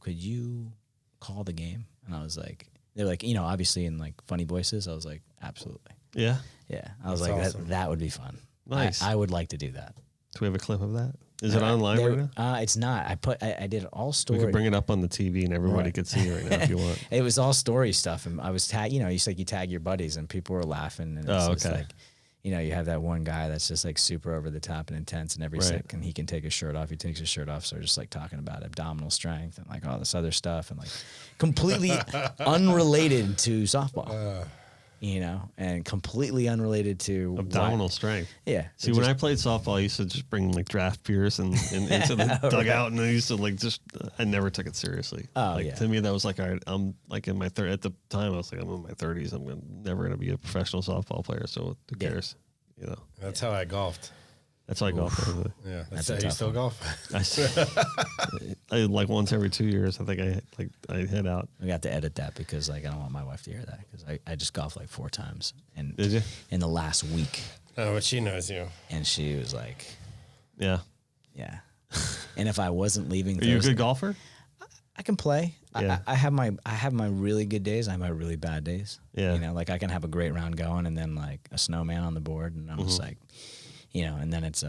Could you call the game?" And I was like, they're like, obviously in like funny voices. I was like, absolutely. Yeah. Yeah. I was That's like, awesome. that would be fun. Nice. I would like to do that. Do we have a clip of that? Is it online right now? It's not. I did it all story. We could bring it up on the TV and everybody could see it right now if you want. It was all story stuff, and I was you tag your buddies, and people were laughing. And it's just like, you have that one guy that's just like super over the top and intense, and every second he can take his shirt off. He takes his shirt off, so we're just like talking about abdominal strength and like all this other stuff, and like completely unrelated to softball. And completely unrelated to abdominal strength. Yeah. See, when I played softball, I used to just bring like draft beers and into the dugout, and I used to like I never took it seriously. To me, that was like, all right, I'm like in my at the time, I was like, I'm in my 30s. I'm never going to be a professional softball player. So who cares? That's how I golfed. That's how I golf. Yeah, That's how you still golf. I like once every 2 years. I think I head out. We got to edit that because like I don't want my wife to hear that, because I just golfed like 4 times and Did you? in the last week, Oh, but she knows you. and she was like, Yeah. yeah. And if I wasn't leaving, Are you a Thursday, good golfer? I can play. Yeah. I have my really good days. I have my really bad days. Yeah. Like I can have a great round going and then like a snowman on the board, and I'm just like, and then it's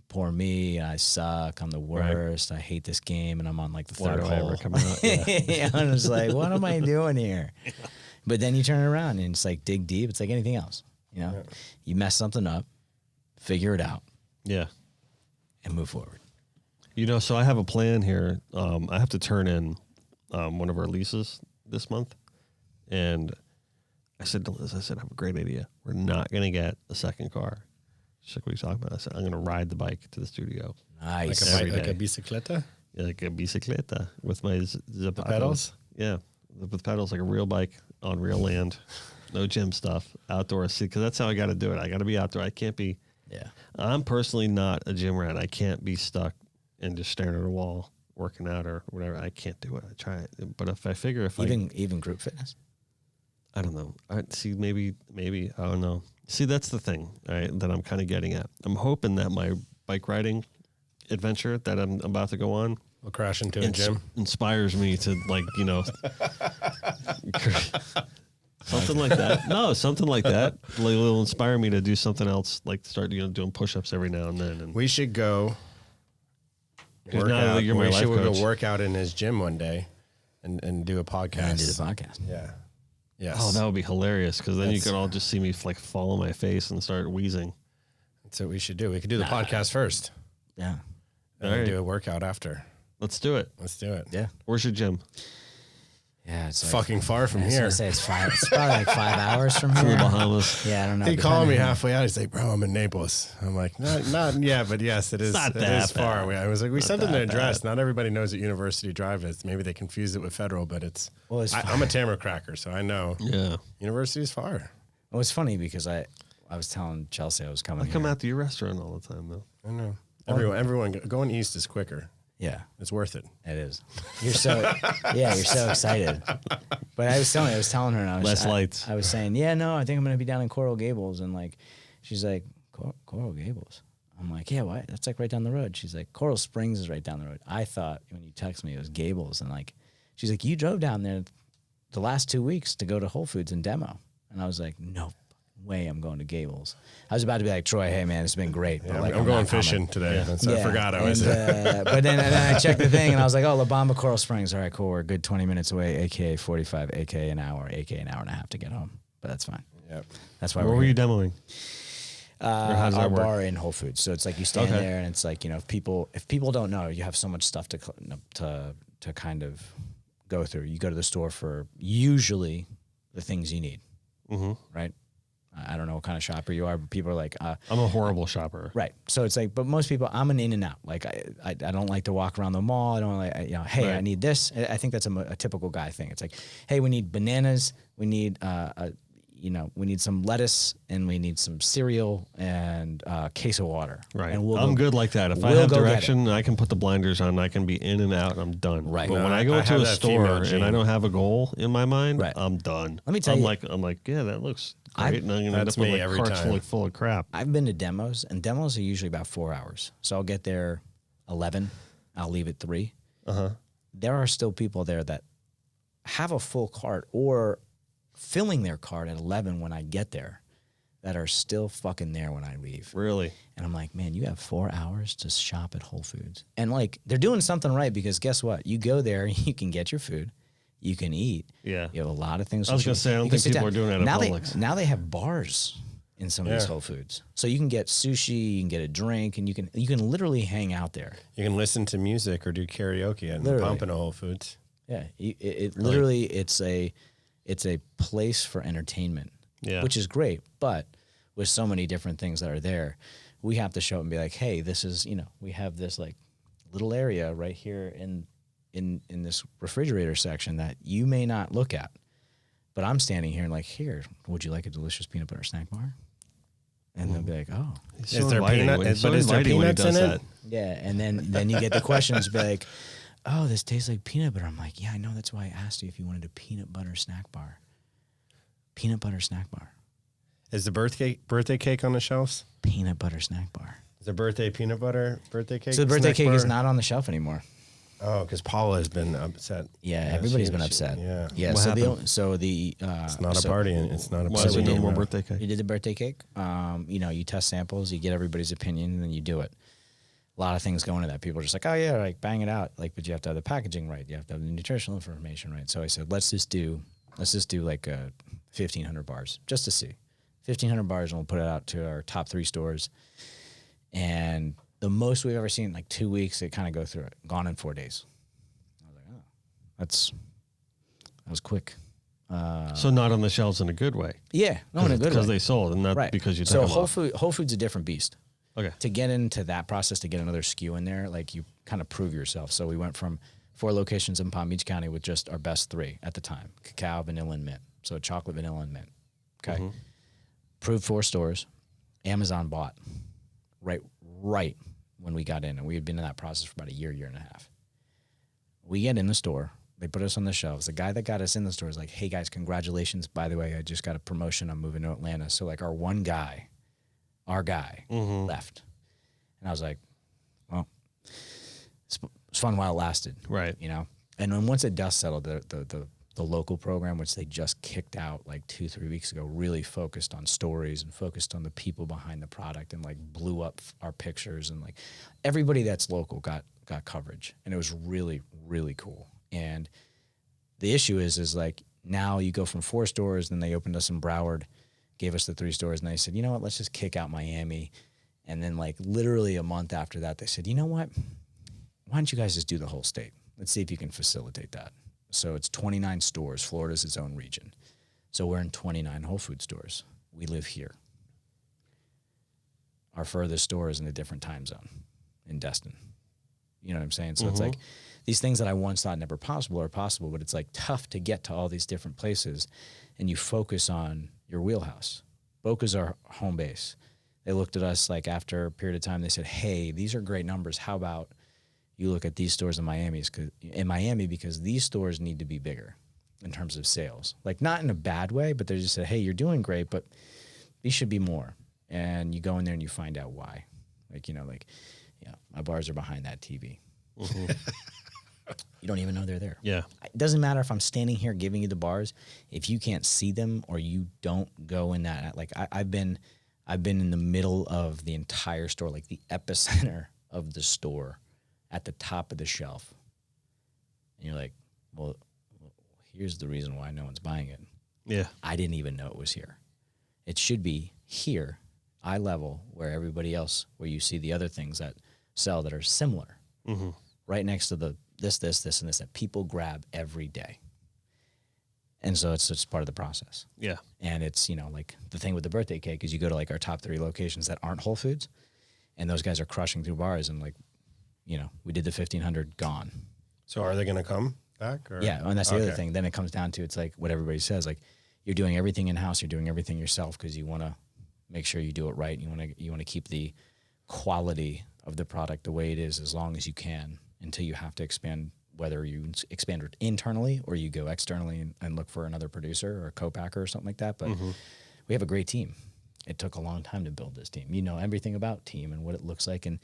poor me. I suck. I'm the worst. I hate this game, and I'm on like the Why third do I hole. ever come out? Yeah. I'm just like, what am I doing here? But then you turn it around and it's like dig deep. It's like anything else. You mess something up, figure it out, Yeah. and move forward. So I have a plan here. I have to turn in one of our leases this month. And I said to Liz, I have a great idea. We're not going to get a second car. She's like, what are you talking about? I said, I'm going to ride the bike to the studio. Nice. Like a bicicleta? Yeah, like a bicicleta with my Zapata. Pedals? Yeah, with pedals, like a real bike on real land. No gym stuff. Outdoor. See, because that's how I got to do it. I got to be outdoor. I can't be. Yeah. I'm personally not a gym rat. I can't be stuck and just staring at a wall working out or whatever. I can't do it. I try it. But if I figure Even group fitness? I don't know. See, maybe, I don't know. See, that's the thing, right, that I'm kind of getting at. I'm hoping that my bike riding adventure that I'm about to go on We'll crash into a gym. Inspires me to, like, something like that. No, something like that. Like, will inspire me to do something else, like start, doing push-ups every now and then. And We should go work now out. that you're my We life should go coach. work out in his gym one day and do a podcast. And do the podcast. Yeah. Yes. Oh, that would be hilarious, because then you That's- could all just see me like fall on my face and start wheezing. That's what we should do. We could do the podcast first Yeah. and All then right. do a workout after. Let's do it. Let's do it. Yeah. Where's your gym? Yeah. It's It's fucking far from I was here. gonna say it's probably like 5 hours from From the here. Bahamas. Yeah, I don't know. He called me depending- halfway out. He's like, "Bro, I'm in Naples." I'm like, "Not yet, but yes, it is. not It that is far." bad. I was like, "We sent them the that address." Not everybody knows what University Drive is. Maybe they confused it with Federal, but it's. Well, it's I'm a Tamara cracker, so I know Yeah. University is far. Well, it's funny because I was telling Chelsea I was coming. I come here. out to your restaurant all the time, though. I know. Everyone going east is quicker. Yeah, It's worth it. it is. You're so excited. But I was telling her, and I was Less lights. I was saying, yeah, no, I think I'm gonna be down in Coral Gables, and like, she's like, Coral Gables. I'm like, yeah, why? That's like right down the road. She's like, Coral Springs is right down the road. I thought when you text me it was Gables, and like, she's like, you drove down there the last 2 weeks to go to Whole Foods and demo. And I was like, no way I'm going to Gables. I was about to be like, Troy, hey, man, it's been great. But like, I'm going fishing today. I forgot I was but then I checked the thing, and I was like, oh, La Bamba Coral Springs. All right, cool. We're a good 20 minutes away, a.k.a. 45, a.k.a. an hour, a.k.a. an hour and a half to get home. But that's fine. Yep. That's why What were you demoing? Our bar in Whole Foods. So it's like you stand there, and it's like, if people don't know, you have so much stuff to kind of go through. You go to the store for usually the things you need, right? I don't know what kind of shopper you are, but people are like, I'm a horrible shopper. Right. So it's like, but most people, I'm an in and out. Like I don't like to walk around the mall. I don't like, hey, I need this. I think that's a typical guy thing. It's like, hey, we need bananas. We need, we need some lettuce, and we need some cereal and a case of water. Right. And I'm good like that. If I have direction, I can put the blinders on. I can be in and out, and I'm done. Right. But when I go to a store and I don't have a goal in my mind, I'm done. Let me tell you. I'm like, yeah, that looks great. And I'm going to end up with like carts full of crap. I've been to demos, and demos are usually about 4 hours. So I'll get there 11. I'll leave at 3. There are still people there that have a full cart or filling their cart at 11 when I get there that are still fucking there when I leave. Really? And I'm like, man, you have 4 hours to shop at Whole Foods. And like, they're doing something right, because guess what? You go there, you can get your food, you can eat. Yeah. You have a lot of things. I was going to say, I don't think people are doing that at Publix. Now they have bars in some of these Whole Foods. So you can get sushi, you can get a drink, and you can literally hang out there. You can listen to music or do karaoke and pump in a Whole Foods. Yeah. It literally, it's a place for entertainment, which is great. But with so many different things that are there, we have to show up and be like, hey, this is, we have this like little area right here in this refrigerator section that you may not look at. But I'm standing here and like, here, would you like a delicious peanut butter snack bar? And they'll be like, oh. Is there peanuts in it? Yeah, and then you get the questions, be like, oh, this tastes like peanut butter. I'm like, yeah, I know. That's why I asked you if you wanted a peanut butter snack bar. Peanut butter snack bar. Is the birthday cake on the shelves? Peanut butter snack bar. Is the birthday cake? So the birthday cake is not on the shelf anymore. Oh, because Paula has been upset. Yeah, everybody's been upset. Yeah. What happened? It's not a party, and it's not a Why party. is there no more birthday cake? You did the birthday cake. You test samples, you get everybody's opinion, and then you do it. A lot of things go into that. People are just like, oh yeah, like bang it out. Like, but you have to have the packaging right. You have to have the nutritional information right. So I said, let's just do like 1,500 bars just to see. 1,500 bars, and we'll put it out to our top 3 stores. And the most we've ever seen, like 2 weeks, they kind of go through it. Gone in 4 days. I was like, oh, that was quick. So not on the shelves in a good way. Yeah, no, in a good way. Because they sold, and not because you took them off. Whole Foods a different beast. Okay. To get into that process, to get another SKU in there, like you kind of prove yourself. So we went from 4 locations in Palm Beach County with just our best 3 at the time: cacao, vanilla, and mint. So chocolate, vanilla, and mint. Okay. Proved 4 stores. Amazon bought right when we got in, and we had been in that process for about a year and a half. We get in the store. They put us on the shelves. The guy that got us in the store is like, hey guys, congratulations. By the way, I just got a promotion. I'm moving to Atlanta. So like our guy left. And I was like, well, it's fun while it lasted. Right. And then once it dust settled, the local program, which they just kicked out like 2-3 weeks ago, really focused on stories and focused on the people behind the product, and like blew up our pictures, and like everybody that's local got coverage. And it was really, really cool. And the issue is like, now you go from 4 stores, then they opened us in Broward, gave us the 3 stores, and they said, you know what, let's just kick out Miami. And then like literally a month after that, they said, you know what, why don't you guys just do the whole state? Let's see if you can facilitate that. So it's 29 stores. Florida's its own region. So we're in 29 Whole Food stores. We live here. Our furthest store is in a different time zone in Destin. You know what I'm saying? So it's like these things that I once thought never possible are possible, but it's like tough to get to all these different places, and you focus on your wheelhouse. Boca's our home base. They looked at us like after a period of time, they said, hey, these are great numbers. How about you look at these stores in Miami, because these stores need to be bigger in terms of sales. Like not in a bad way, but they just said, hey, you're doing great, but these should be more. And you go in there and you find out why. Like, my bars are behind that TV. You don't even know they're there. Yeah. It doesn't matter if I'm standing here giving you the bars. If you can't see them or you don't go in that, like I've been in the middle of the entire store, like the epicenter of the store at the top of the shelf. And you're like, well, here's the reason why no one's buying it. Yeah. I didn't even know it was here. It should be here, eye level, where everybody else, where you see the other things that sell that are similar, right next to the this, and this that people grab every day. And so it's just part of the process. Yeah. And it's, you know, like the thing with the birthday cake is you go to like our top 3 locations that aren't Whole Foods, and those guys are crushing through bars, and like, you know, we did the 1,500 gone. So are they going to come back? Or? Yeah, and that's the other thing. Then it comes down to, it's like what everybody says, like you're doing everything in-house, you're doing everything yourself because you want to make sure you do it right. You want to keep the quality of the product the way it is as long as you can until you have to expand, whether you expand it internally or you go externally and look for another producer or a co-packer or something like that. But we have a great team. It took a long time to build this team. You know everything about team and what it looks like and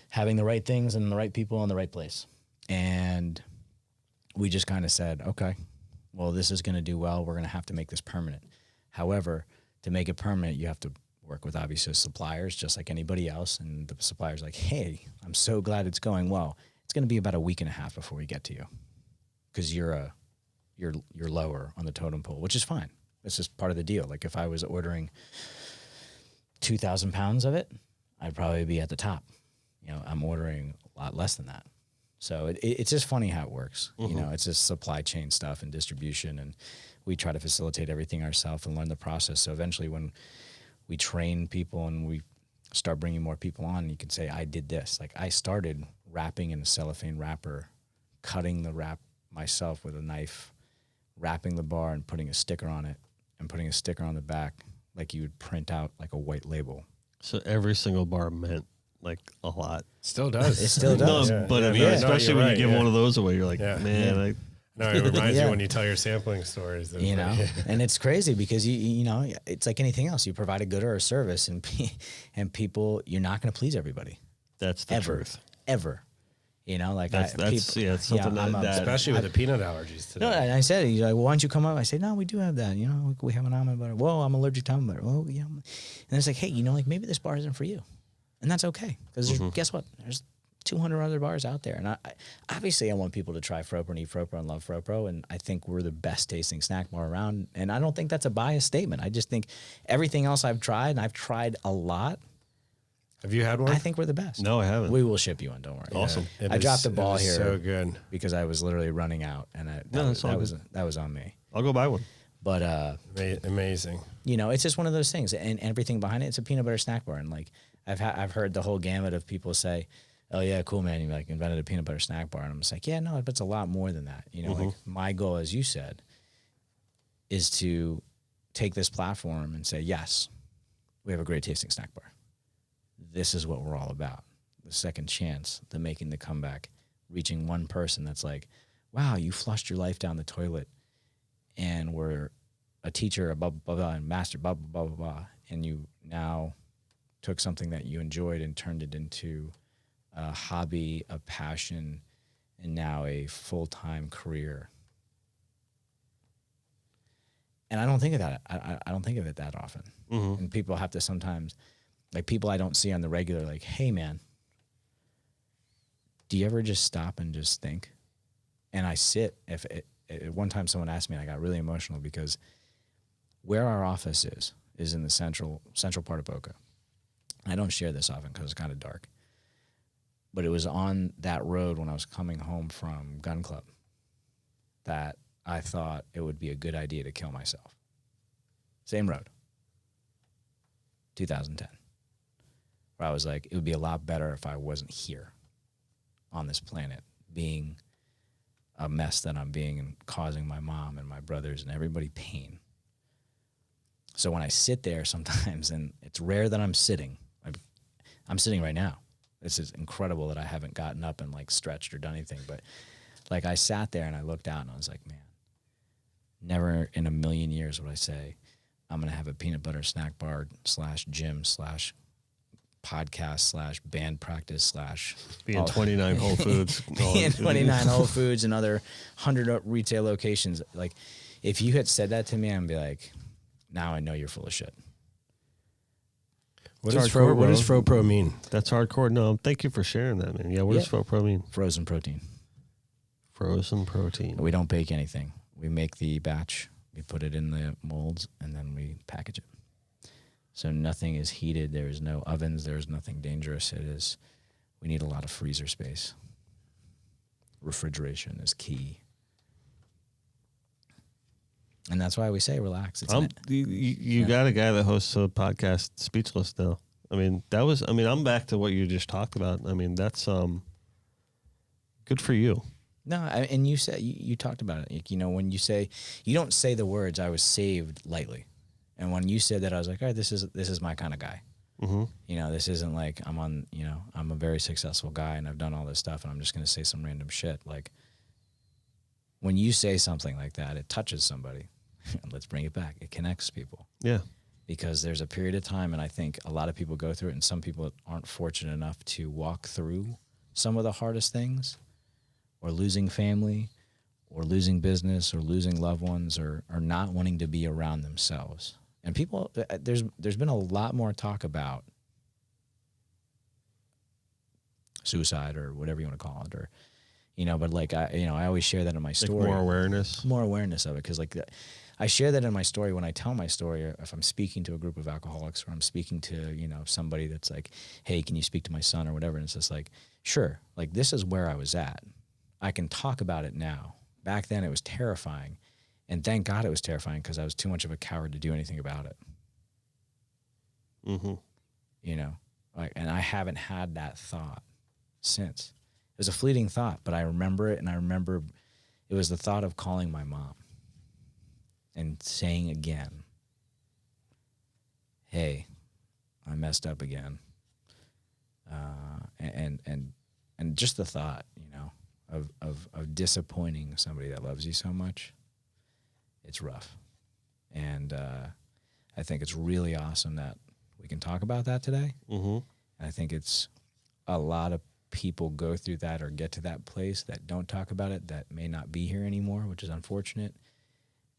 having the right things and the right people in the right place. And we just kind of said, okay, well, this is going to do well. We're going to have to make this permanent. However, to make it permanent, you have to work with obviously suppliers just like anybody else. And the supplier's like, hey, I'm so glad it's going well. It's going to be about a week and a half before we get to you because you're lower on the totem pole, which is fine. It's just part of the deal. Like if I was ordering 2,000 pounds of it, I'd probably be at the top. You know, I'm ordering a lot less than that. So it's just funny how it works. You know, it's just supply chain stuff and distribution, and we try to facilitate everything ourselves and learn the process. So eventually when we train people and we start bringing more people on, you can say, I did this. Like I started wrapping in a cellophane wrapper, cutting the wrap myself with a knife, wrapping the bar and putting a sticker on it and putting a sticker on the back like you would print out like a white label. So every single bar meant like a lot. Still does. It still does. No, but I mean, especially when you give one of those away, you're like, man, No, it reminds you when you tell your sampling stories. You know, and it's crazy because you know, it's like anything else. You provide a good or a service, and people, you're not going to please everybody. That's the truth. Ever. You know, like that's something that especially with the peanut allergies today. No, and I said, he's like, well, why don't you come up? I said, no, we do have that. You know, we have an almond butter. Whoa, I'm allergic to almond butter. Whoa, yeah. And it's like, hey, you know, like maybe this bar isn't for you, and that's okay because guess what? There's 200 other bars out there, and I obviously I want people to try Fro Pro and eat Fro Pro and love Fro Pro, and I think we're the best tasting snack bar around. And I don't think that's a biased statement. I just think everything else I've tried, and I've tried a lot. Have you had one? I think we're the best. No, I haven't. We will ship you one. Don't worry. Awesome. Yeah, I dropped the ball here. So good. Because I was literally running out, and that was on me. I'll go buy one. But amazing. You know, it's just one of those things, and everything behind it. It's a peanut butter snack bar, and like I've heard the whole gamut of people say, "Oh yeah, cool man, you like invented a peanut butter snack bar," and I'm just like, yeah, no, but it's a lot more than that. You know, like my goal, as you said, is to take this platform and say, yes, we have a great tasting snack bar. This is what we're all about. The second chance, the making the comeback, reaching one person that's like, wow, you flushed your life down the toilet and were a teacher, a blah, blah, blah, and master, blah, blah, blah, blah, blah. And you now took something that you enjoyed and turned it into a hobby, a passion, and now a full-time career. And I don't think of that. I don't think of it that often. And people have to sometimes, like people I don't see on the regular, like, hey man, do you ever just stop and just think? And I sit. At one time someone asked me, and I got really emotional because where our office is in the central part of Boca. I don't share this often because it's kind of dark. But it was on that road when I was coming home from gun club that I thought it would be a good idea to kill myself. Same road. 2010. Where I was like, it would be a lot better if I wasn't here on this planet being a mess that I'm being and causing my mom and my brothers and everybody pain. So when I sit there sometimes, and it's rare that I'm sitting. I'm sitting right now. This is incredible that I haven't gotten up and like stretched or done anything. But like I sat there and I looked out and I was like, man, never in a million years would I say I'm going to have a peanut butter snack bar /gym/ podcast / band practice / Being 29 Whole Foods. being 29 Whole Foods and other 100 retail locations. Like, if you had said that to me, I'd be like, now I know you're full of shit. What does Fro Pro mean? That's hardcore. No, thank you for sharing that, man. Yeah, what does Fro Pro mean? Frozen protein. Frozen protein. We don't bake anything. We make the batch, we put it in the molds, and then we package it. So nothing is heated. There is no ovens. There is nothing dangerous. We need a lot of freezer space. Refrigeration is key. And that's why we say relax. You got a guy that hosts a podcast, Speechless, now. I mean, I'm back to what you just talked about. I mean, that's good for you. No, and you said, you talked about it. Like, when you say, you don't say the words, I was saved lightly. And when you said that, I was like, all right, this is my kind of guy. Mm-hmm. This isn't like I'm a very successful guy and I've done all this stuff and I'm just going to say some random shit. Like, when you say something like that, it touches somebody. Let's bring it back. It connects people. Yeah. Because there's a period of time, and I think a lot of people go through it, and some people aren't fortunate enough to walk through some of the hardest things, or losing family, or losing business, or losing loved ones, or not wanting to be around themselves. And people, there's been a lot more talk about suicide or whatever you want to call it, or but like I always share that in my story. Like more awareness of it, because like I share that in my story when I tell my story, or if I'm speaking to a group of alcoholics, or I'm speaking to somebody that's like, hey, can you speak to my son or whatever? And it's just like, sure, like this is where I was at. I can talk about it now. Back then it was terrifying. And thank God it was terrifying, because I was too much of a coward to do anything about it. Mm-hmm. And I haven't had that thought since. It was a fleeting thought, but I remember it, and I remember it was the thought of calling my mom and saying again, hey, I messed up again. And just the thought, of disappointing somebody that loves you so much, it's rough. And I think it's really awesome that we can talk about that today. Mm-hmm. And I think it's a lot of people go through that or get to that place that don't talk about it, that may not be here anymore, which is unfortunate.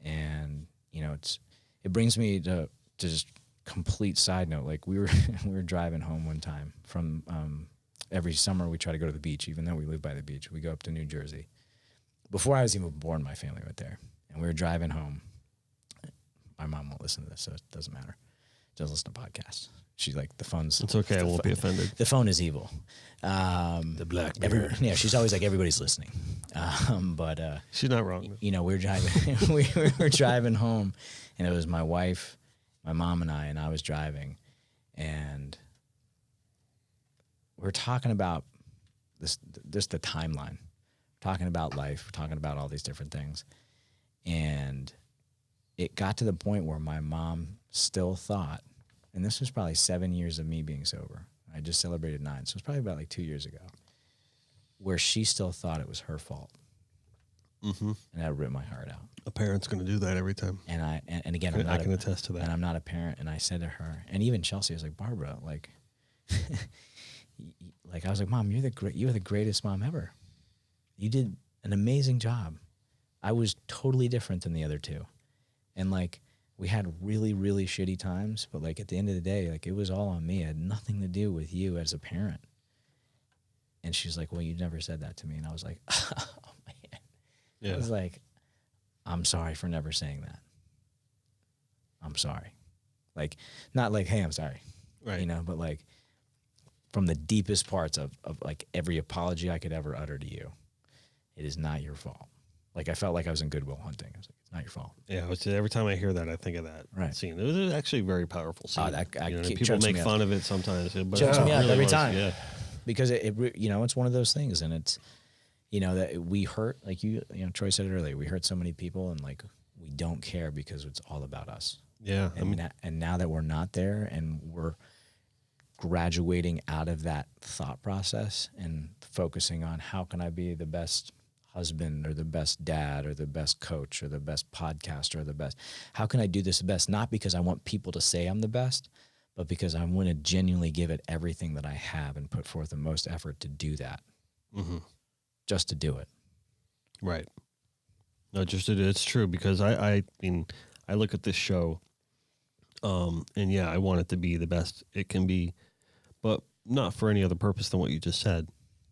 And it brings me to just complete side note. Like we were driving home one time from every summer we try to go to the beach, even though we live by the beach. We go up to New Jersey. Before I was even born, my family went there, and we were driving home. My mom won't listen to this, so it doesn't matter. She doesn't listen to podcasts. She's like, the phone's... It's okay, I won't be offended. The phone is evil. The black mirror. She's always like, everybody's listening. But she's not wrong. We were driving. we were driving home, and it was my wife, my mom, and I was driving, and we're talking about this, just the timeline. We're talking about life. We're talking about all these different things, and it got to the point where my mom still thought, and this was probably 7 years of me being sober. I just celebrated 9, so it was probably about like 2 years ago, where she still thought it was her fault. Mm-hmm. And that ripped my heart out. A parent's going to do that every time. And again, I can attest to that. And I'm not a parent. And I said to her, and even Chelsea was like, Barbara, like, like I was like, Mom, you're the greatest mom ever. You did an amazing job. I was totally different than the other two. And like, we had really, really shitty times, but like at the end of the day, like it was all on me. It had nothing to do with you as a parent. And she's like, well, you never said that to me. And I was like, oh man. Yeah. I was like, I'm sorry for never saying that. I'm sorry. Like, not like, hey, I'm sorry. Right. But like from the deepest parts of like every apology I could ever utter to you, it is not your fault. Like I felt like I was in Goodwill Hunting. I was like, it's not your fault. Yeah, every time I hear that, I think of that scene. It was actually a very powerful scene. People make fun of it sometimes. But chokes me up really every was, time. Yeah. Because it's one of those things, and it's, that we hurt, like Troy said it earlier, we hurt so many people, and like we don't care because it's all about us. Yeah. And now that we're not there, and we're graduating out of that thought process and focusing on how can I be the best husband or the best dad or the best coach or the best podcaster or the best, how can I do this the best? Not because I want people to say I'm the best, but because I want to genuinely give it everything that I have and put forth the most effort to do that. Just to do it. Right. No, just it's true, because I mean, I look at this show, and yeah, I want it to be the best it can be, but not for any other purpose than what you just said.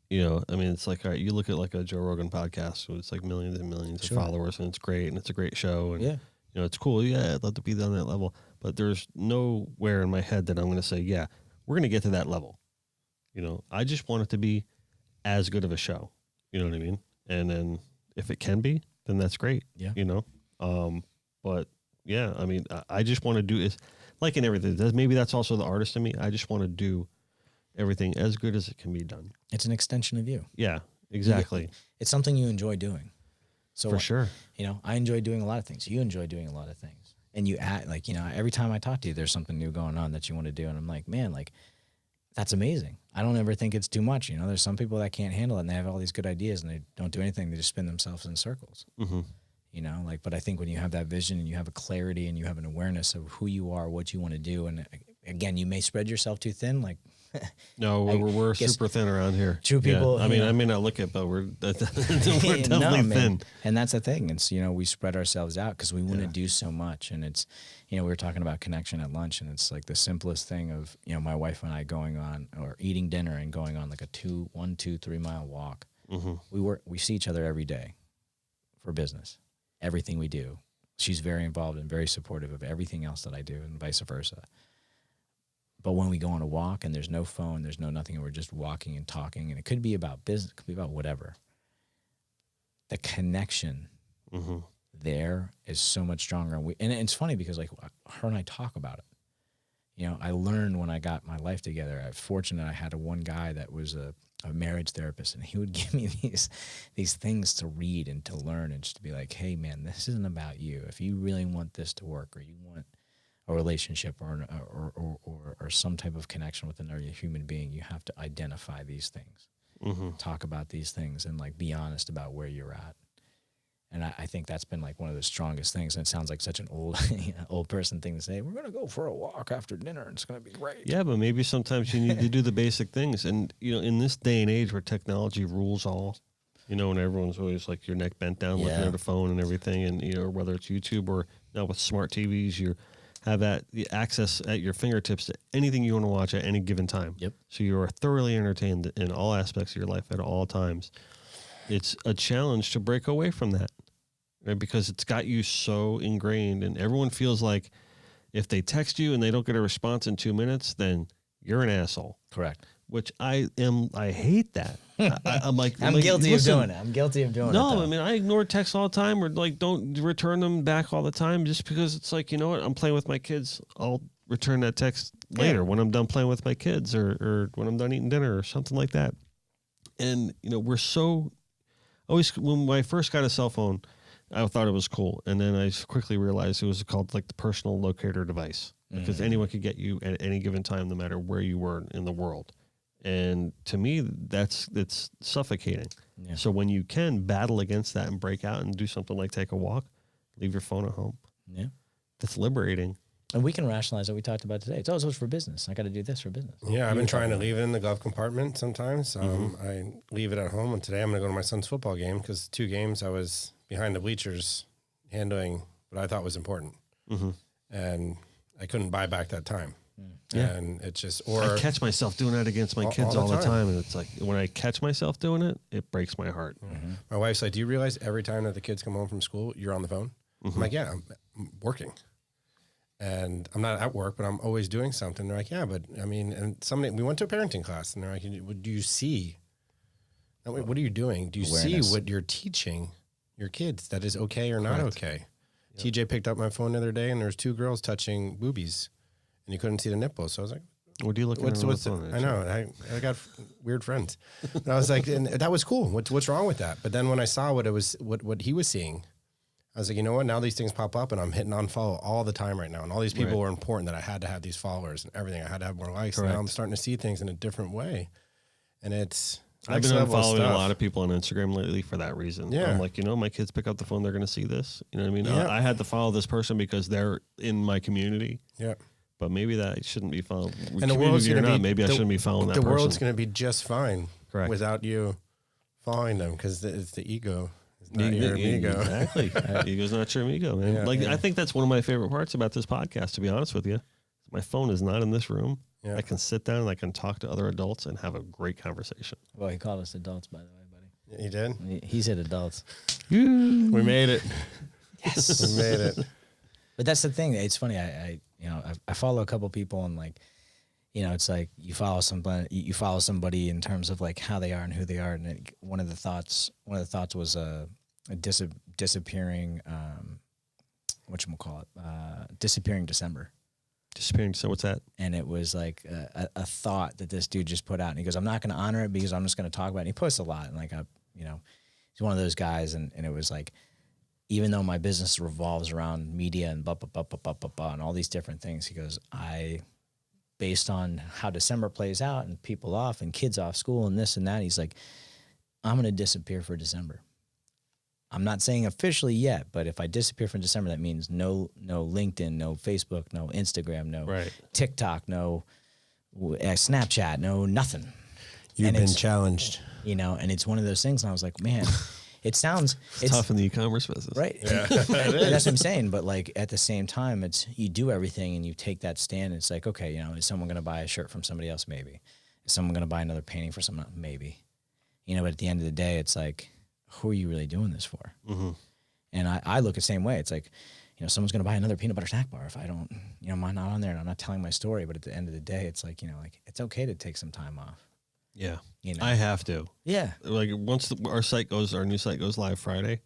You know, I mean, it's like, all right, you look at like a Joe Rogan podcast, so it's like millions and millions of followers, and it's great, and it's a great show, and you know, it's cool. Yeah, I'd love to be on that level, but there's nowhere in my head that I'm going to say, yeah, we're going to get to that level. You know, I just want it to be as good of a show. You know what I mean? And then if it can be, then that's great. Yeah. You know? But yeah, I mean, I just want to do is like in everything. Maybe that's also the artist in me. I just want to do everything as good as it can be done. It's an extension of you. Yeah, exactly. It's something you enjoy doing. So for sure. You know, I enjoy doing a lot of things. You enjoy doing a lot of things. And you act like, you know, every time I talk to you, there's something new going on that you want to do. And I'm like, man, like, that's amazing. I don't ever think it's too much. You know, there's some people that can't handle it, and they have all these good ideas and they don't do anything. They just spin themselves in circles. You know, like, but I think when you have that vision and you have a clarity and you have an awareness of who you are, what you want to do. And again, you may spread yourself too thin. Like, no, we're super thin around here. True people. Yeah. I mean, I may not look it, but we're definitely thin. And that's the thing. It's, you know, we spread ourselves out because we want to do so much. And it's, you know, we were talking about connection at lunch, and it's like the simplest thing of, you know, my wife and I going on or eating dinner and going on like a 1, 2, 3 mile walk. We see each other every day for business, everything we do. She's very involved and very supportive of everything else that I do, and vice versa. But when we go on a walk and there's no phone, there's no nothing, and we're just walking and talking, and it could be about business, it could be about whatever. The connection there is so much stronger. And it's funny because, like, her and I talk about it. You know, I learned when I got my life together. I'm fortunate I had one guy that was a marriage therapist, and he would give me these things to read and to learn, and just to be like, hey, man, this isn't about you. If you really want this to work, or you want a relationship or some type of connection with another human being, you have to identify these things, talk about these things, and like be honest about where you're at. And I think that's been like one of the strongest things. And it sounds like such an old person thing to say. We're going to go for a walk after dinner and it's going to be great. Yeah, but maybe sometimes you need to do the basic things. And, you know, in this day and age where technology rules all, you know, and everyone's always like your neck bent down looking at a phone and everything. And, you know, whether it's YouTube or now with smart TVs, you have the access at your fingertips to anything you want to watch at any given time. Yep. So you are thoroughly entertained in all aspects of your life at all times. It's a challenge to break away from that, right? Because it's got you so ingrained, and everyone feels like if they text you and they don't get a response in 2 minutes, then you're an asshole. Correct. Which I hate that. I'm like, I'm guilty of doing it. I'm guilty of doing it. No, I mean, I ignore texts all the time, or like don't return them back all the time, just because it's like, you know what, I'm playing with my kids. I'll return that text later when I'm done playing with my kids, or when I'm done eating dinner or something like that. And, you know, we're so always, when I first got a cell phone, I thought it was cool. And then I quickly realized it was called like the personal locator device, because anyone could get you at any given time, no matter where you were in the world. And to me, it's suffocating. Yeah. So when you can battle against that and break out and do something like take a walk, leave your phone at home. Yeah. That's liberating. And we can rationalize what we talked about today. It's always for business. I got to do this for business. Yeah, I've been trying to leave it in the glove compartment sometimes. I leave it at home, and today I'm going to go to my son's football game, because 2 games I was behind the bleachers handling what I thought was important. And I couldn't buy back that time. Yeah. And it's just, or I catch myself doing that against my kids all the time. And it's like, when I catch myself doing it, it breaks my heart. My wife's like, do you realize every time that the kids come home from school, you're on the phone? I'm like, yeah, I'm working. And I'm not at work, but I'm always doing something. They're like, yeah, but I mean, and we went to a parenting class, and they're like, do you see, what are you doing? Do you see what you're teaching your kids that is okay or not okay? Yep. TJ picked up my phone the other day, and there's 2 girls touching boobies, and you couldn't see the nipples. So I was like, what do you look at? I know. I got weird friends. And I was like, and that was cool. What's wrong with that? But then when I saw what he was seeing, I was like, you know what? Now these things pop up, and I'm hitting unfollow all the time right now. And all these people were important, that I had to have these followers and everything. I had to have more likes. Correct. Now I'm starting to see things in a different way. And I've been unfollowing a lot of people on Instagram lately for that reason. Yeah. I'm like, you know, my kids pick up the phone, they're going to see this. You know what I mean? Yeah. I had to follow this person because they're in my community. Yeah. But maybe that shouldn't be followed. And the world's going to be maybe I shouldn't be following that The person. world's going to be just fine Correct. you following them because it's the ego. It's not your amigo. Exactly. Ego's not your amigo, man. I think that's one of my favorite parts about this podcast, to be honest with you. My phone is not in this room. Yeah. I can sit down and I can talk to other adults and have a great conversation. Well, he called us adults, by the way, buddy. Yeah, he did? He said adults. We made it. Yes. We made it. But that's the thing. It's funny. I follow a couple people and like, it's like you follow somebody in terms of like how they are and who they are. And one of the thoughts was a disappearing, disappearing December. Disappearing. So what's that? And it was like a thought that this dude just put out. And he goes, I'm not going to honor it because I'm just going to talk about it. And he posts a lot. And like, he's one of those guys. And it was like, even though my business revolves around media and and all these different things, he goes, based on how December plays out and people off and kids off school and this and that, he's like, I'm going to disappear for December. I'm not saying officially yet, but if I disappear from December, that means no LinkedIn, no Facebook, no Instagram, no TikTok, no Snapchat, no nothing. You've been challenged. And it's one of those things. And I was like, man, it's tough in the e-commerce business. Right. Yeah. That's what I'm saying. But like at the same time, you do everything and you take that stand. And it's like, okay, is someone going to buy a shirt from somebody else? Maybe. Is someone going to buy another painting for someone else? Maybe. But at the end of the day, it's like, who are you really doing this for? Mm-hmm. And I look the same way. It's like, someone's going to buy another peanut butter snack bar if I don't, I'm not on there and I'm not telling my story. But at the end of the day, it's like, it's okay to take some time off. Yeah. I have to. Yeah. Like once our new site goes live Friday.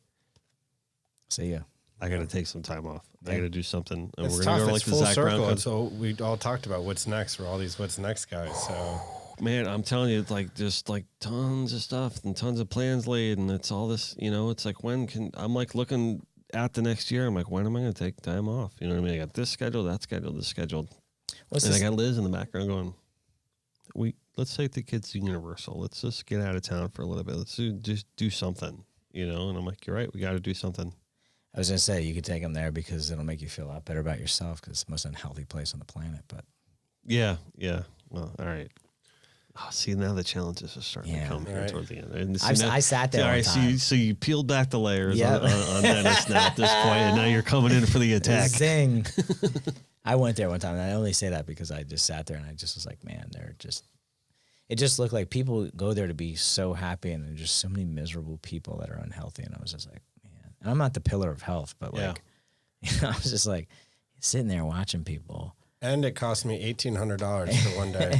See ya. I got to take some time off. Yeah. I got to do something. And it's tough. It's full circle. So we all talked about what's next for all these what's next guys. So man, I'm telling you, it's like just like tons of stuff and tons of plans laid, and it's all this. It's like I'm like looking at the next year. I'm like, when am I going to take time off? You know what I mean? I got this scheduled, that scheduled, this scheduled, I got Liz in the background going, let's take the kids to Universal. Let's just get out of town for a little bit. Let's just do something, And I'm like, you're right. We got to do something. I was going to say, you could take them there because it'll make you feel a lot better about yourself because it's the most unhealthy place on the planet. But yeah. Well, all right. Oh, see, now the challenges are starting to come here toward the end. And I sat there one time. So you peeled back the layers on Dennis now at this point, and now you're coming in for the attack. Zing. I went there one time, and I only say that because I just sat there, and I just was like, man, it just looked like people go there to be so happy, and there's just so many miserable people that are unhealthy, and I was just like, man. And I'm not the pillar of health, but like, I was just like sitting there watching people. And it cost me $1,800 for one day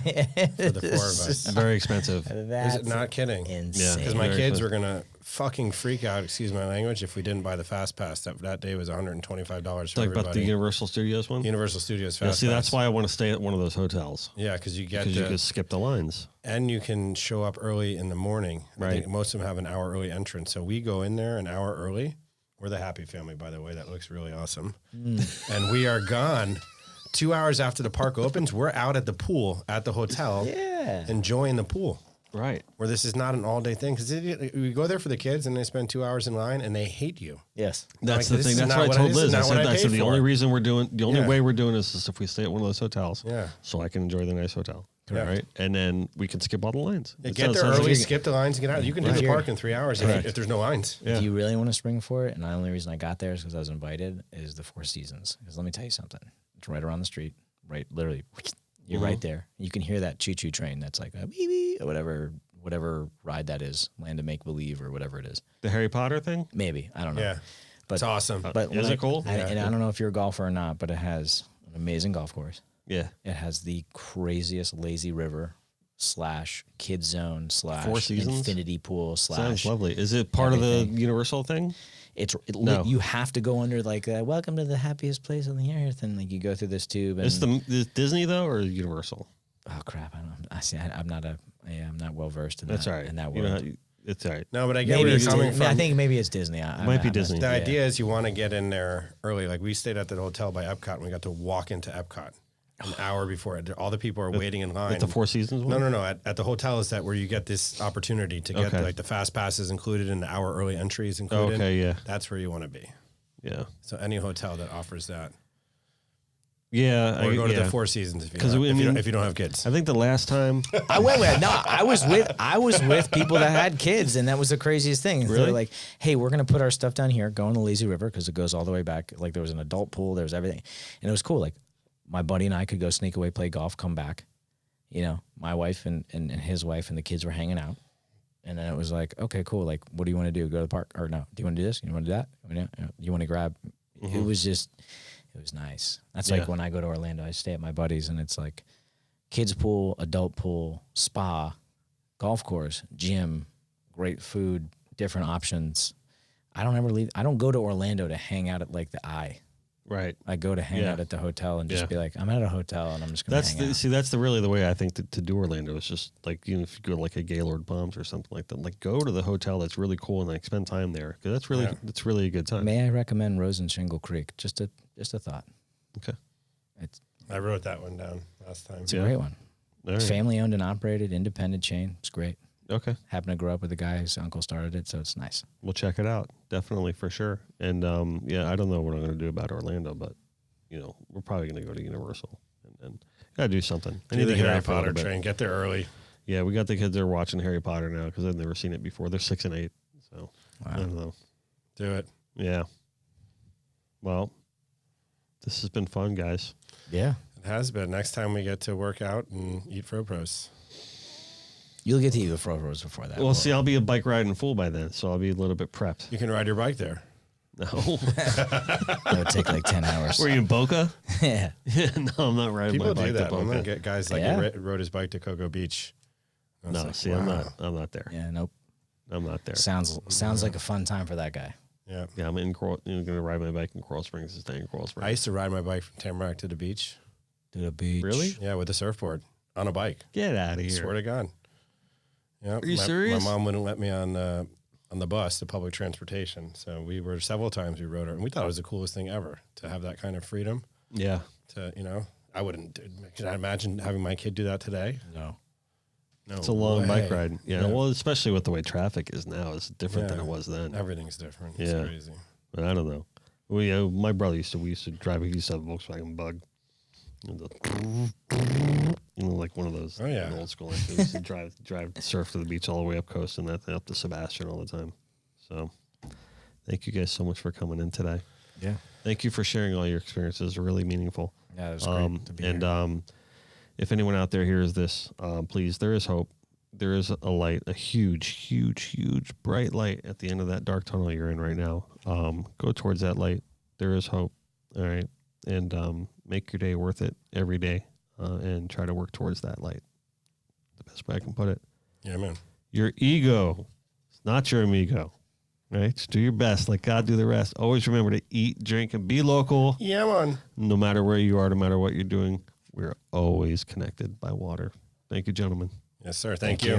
for the four of us. Very expensive. Is it not kidding? Insane. Because my kids were going to fucking freak out, excuse my language, if we didn't buy the Fast Pass. That day was $125 for everybody. About the Universal Studios one? Universal Studios Fast Pass. See, that's why I want to stay at one of those hotels. Yeah, because you can skip the lines. And you can show up early in the morning. Right. I think most of them have an hour early entrance. So we go in there an hour early. We're the happy family, by the way. That looks really awesome. And we are gone. 2 hours after the park opens, we're out at the pool at the hotel, enjoying the pool. Right. Where this is not an all-day thing. Because we go there for the kids, and they spend 2 hours in line, and they hate you. Yes. That's the thing. That's what I told Liz. I said the only reason we're doing, the only way we're doing this is if we stay at one of those hotels. Yeah. So I can enjoy the nice hotel. Yeah. Right. And then we can skip all the lines. Get there early, skip the lines, and get out. You can do the park in 3 hours if there's no lines. If you really want to spring for it, and the only reason I got there is because I was invited, is the Four Seasons. Because let me tell you something. It's right around the street. Right, literally, you're right there. You can hear that choo-choo train that's like a beep, or whatever ride that is, Land of Make Believe or whatever it is. The Harry Potter thing? Maybe, I don't know. Yeah, but it's awesome. But is it cool? And I don't know if you're a golfer or not, but it has an amazing golf course. Yeah, it has the craziest lazy river / kid zone / Four Seasons infinity pool / sounds lovely. Is it part of the Universal thing? You have to go under like welcome to the happiest place on the earth, and like you go through this tube. And is Disney though or Universal? Oh crap! I'm not well versed in that. That's all right. In that world. It's all right. No, but I get where you're coming from. I think maybe it's Disney. It might be Disney. The idea is you want to get in there early. Like we stayed at the hotel by Epcot, and we got to walk into Epcot an hour before it. All the people are waiting in line. At the Four Seasons one? No. At the hotel is that where you get this opportunity to get like the fast passes included and the hour early entries included. Okay, yeah. That's where you want to be. Yeah. So any hotel that offers that. Yeah, or go to the Four Seasons if you don't have kids. I think the last time I was with people that had kids, and that was the craziest thing. Really? They were like, "Hey, we're gonna put our stuff down here, go in the lazy river because it goes all the way back. Like there was an adult pool, there was everything, and it was cool. Like my buddy and I could go sneak away, play golf, come back. You know, my wife and his wife and the kids were hanging out, and then it was like, okay, cool. Like, what do you want to do? Go to the park or no? Do you want to do this? You want to do that? You want to grab? It was just. It was nice. That's like when I go to Orlando, I stay at my buddies, and it's like kids pool, adult pool, spa, golf course, gym, great food, different options. I don't ever leave. I don't go to Orlando to hang out at like the Eye. Right. I go to hang out at the hotel and just be like, I'm at a hotel and I'm just going to hang out. See, that's really the way I think to do Orlando. It's just like, you know, if you go to like a Gaylord Palms or something like that, like go to the hotel that's really cool and like spend time there because that's really a good time. May I recommend Rose and Shingle Creek? Just a thought. Okay. I wrote that one down last time. It's a great one. Right. Family owned and operated, independent chain. It's great. Okay. Happened to grow up with a guy whose uncle started it, so it's nice. We'll check it out. Definitely, for sure. And I don't know what I'm going to do about Orlando, but you know, we're probably going to go to Universal and gotta do something. I Do the get Harry out for a Potter little bit. train. Get there early. Yeah, we got the kids that are watching Harry Potter now because they've never seen it before. They're 6 and 8, so I don't know. Do it. Yeah. Well, this has been fun, guys. Yeah. It has been. Next time we get to work out and eat Fro Pros. You'll get to eat the Fro Pros before that. Well, see, I'll be a bike riding fool by then, so I'll be a little bit prepped. You can ride your bike there. No. That would take like 10 hours. Were you in Boca? Yeah. No, I'm not riding People my do bike that. to I'm Boca. gonna get guys like Yeah. rode his bike to Cocoa Beach. I was No, like, see, wow. I'm not there. Yeah, nope. I'm not there. Sounds like a fun time for that guy. Yeah. Yeah, I'm going to ride my bike in Coral Springs and stay in Coral Springs. I used to ride my bike from Tamarack to the beach. To the beach. Really? Yeah, with a surfboard on a bike. Get out of here. Swear to God. Yeah. Are you serious? My mom wouldn't let me on the bus, the public transportation. So we were several times we rode it, and we thought it was the coolest thing ever to have that kind of freedom. Yeah. To I wouldn't. Can I imagine having my kid do that today? No. No. It's a long way. bike ride. Yeah. Yeah. Well, especially with the way traffic is now, it's different than Yeah. it was then. Everything's different. It's Yeah. crazy. But I don't know. My brother we used to drive. He used to have a Volkswagen Bug. Like one of those. Oh, yeah. Old school. Like, we used to drive, surf to the beach all the way up coast and that up to Sebastian all the time. So, thank you guys so much for coming in today. Yeah. Thank you for sharing all your experiences. Really meaningful. Yeah, it was great to be here. If anyone out there hears this, please, there is hope. There is a light, a huge, huge, huge bright light at the end of that dark tunnel you're in right now. Go towards that light. There is hope. All right. And make your day worth it every day and try to work towards that light. The best way I can put it. Yeah, man. Your ego is not your amigo. Right? Just do your best. Let God do the rest. Always remember to eat, drink, and be local. Yeah, man. No matter where you are, no matter what you're doing, we're always connected by water. Thank you, gentlemen. Yes, sir. Thank you.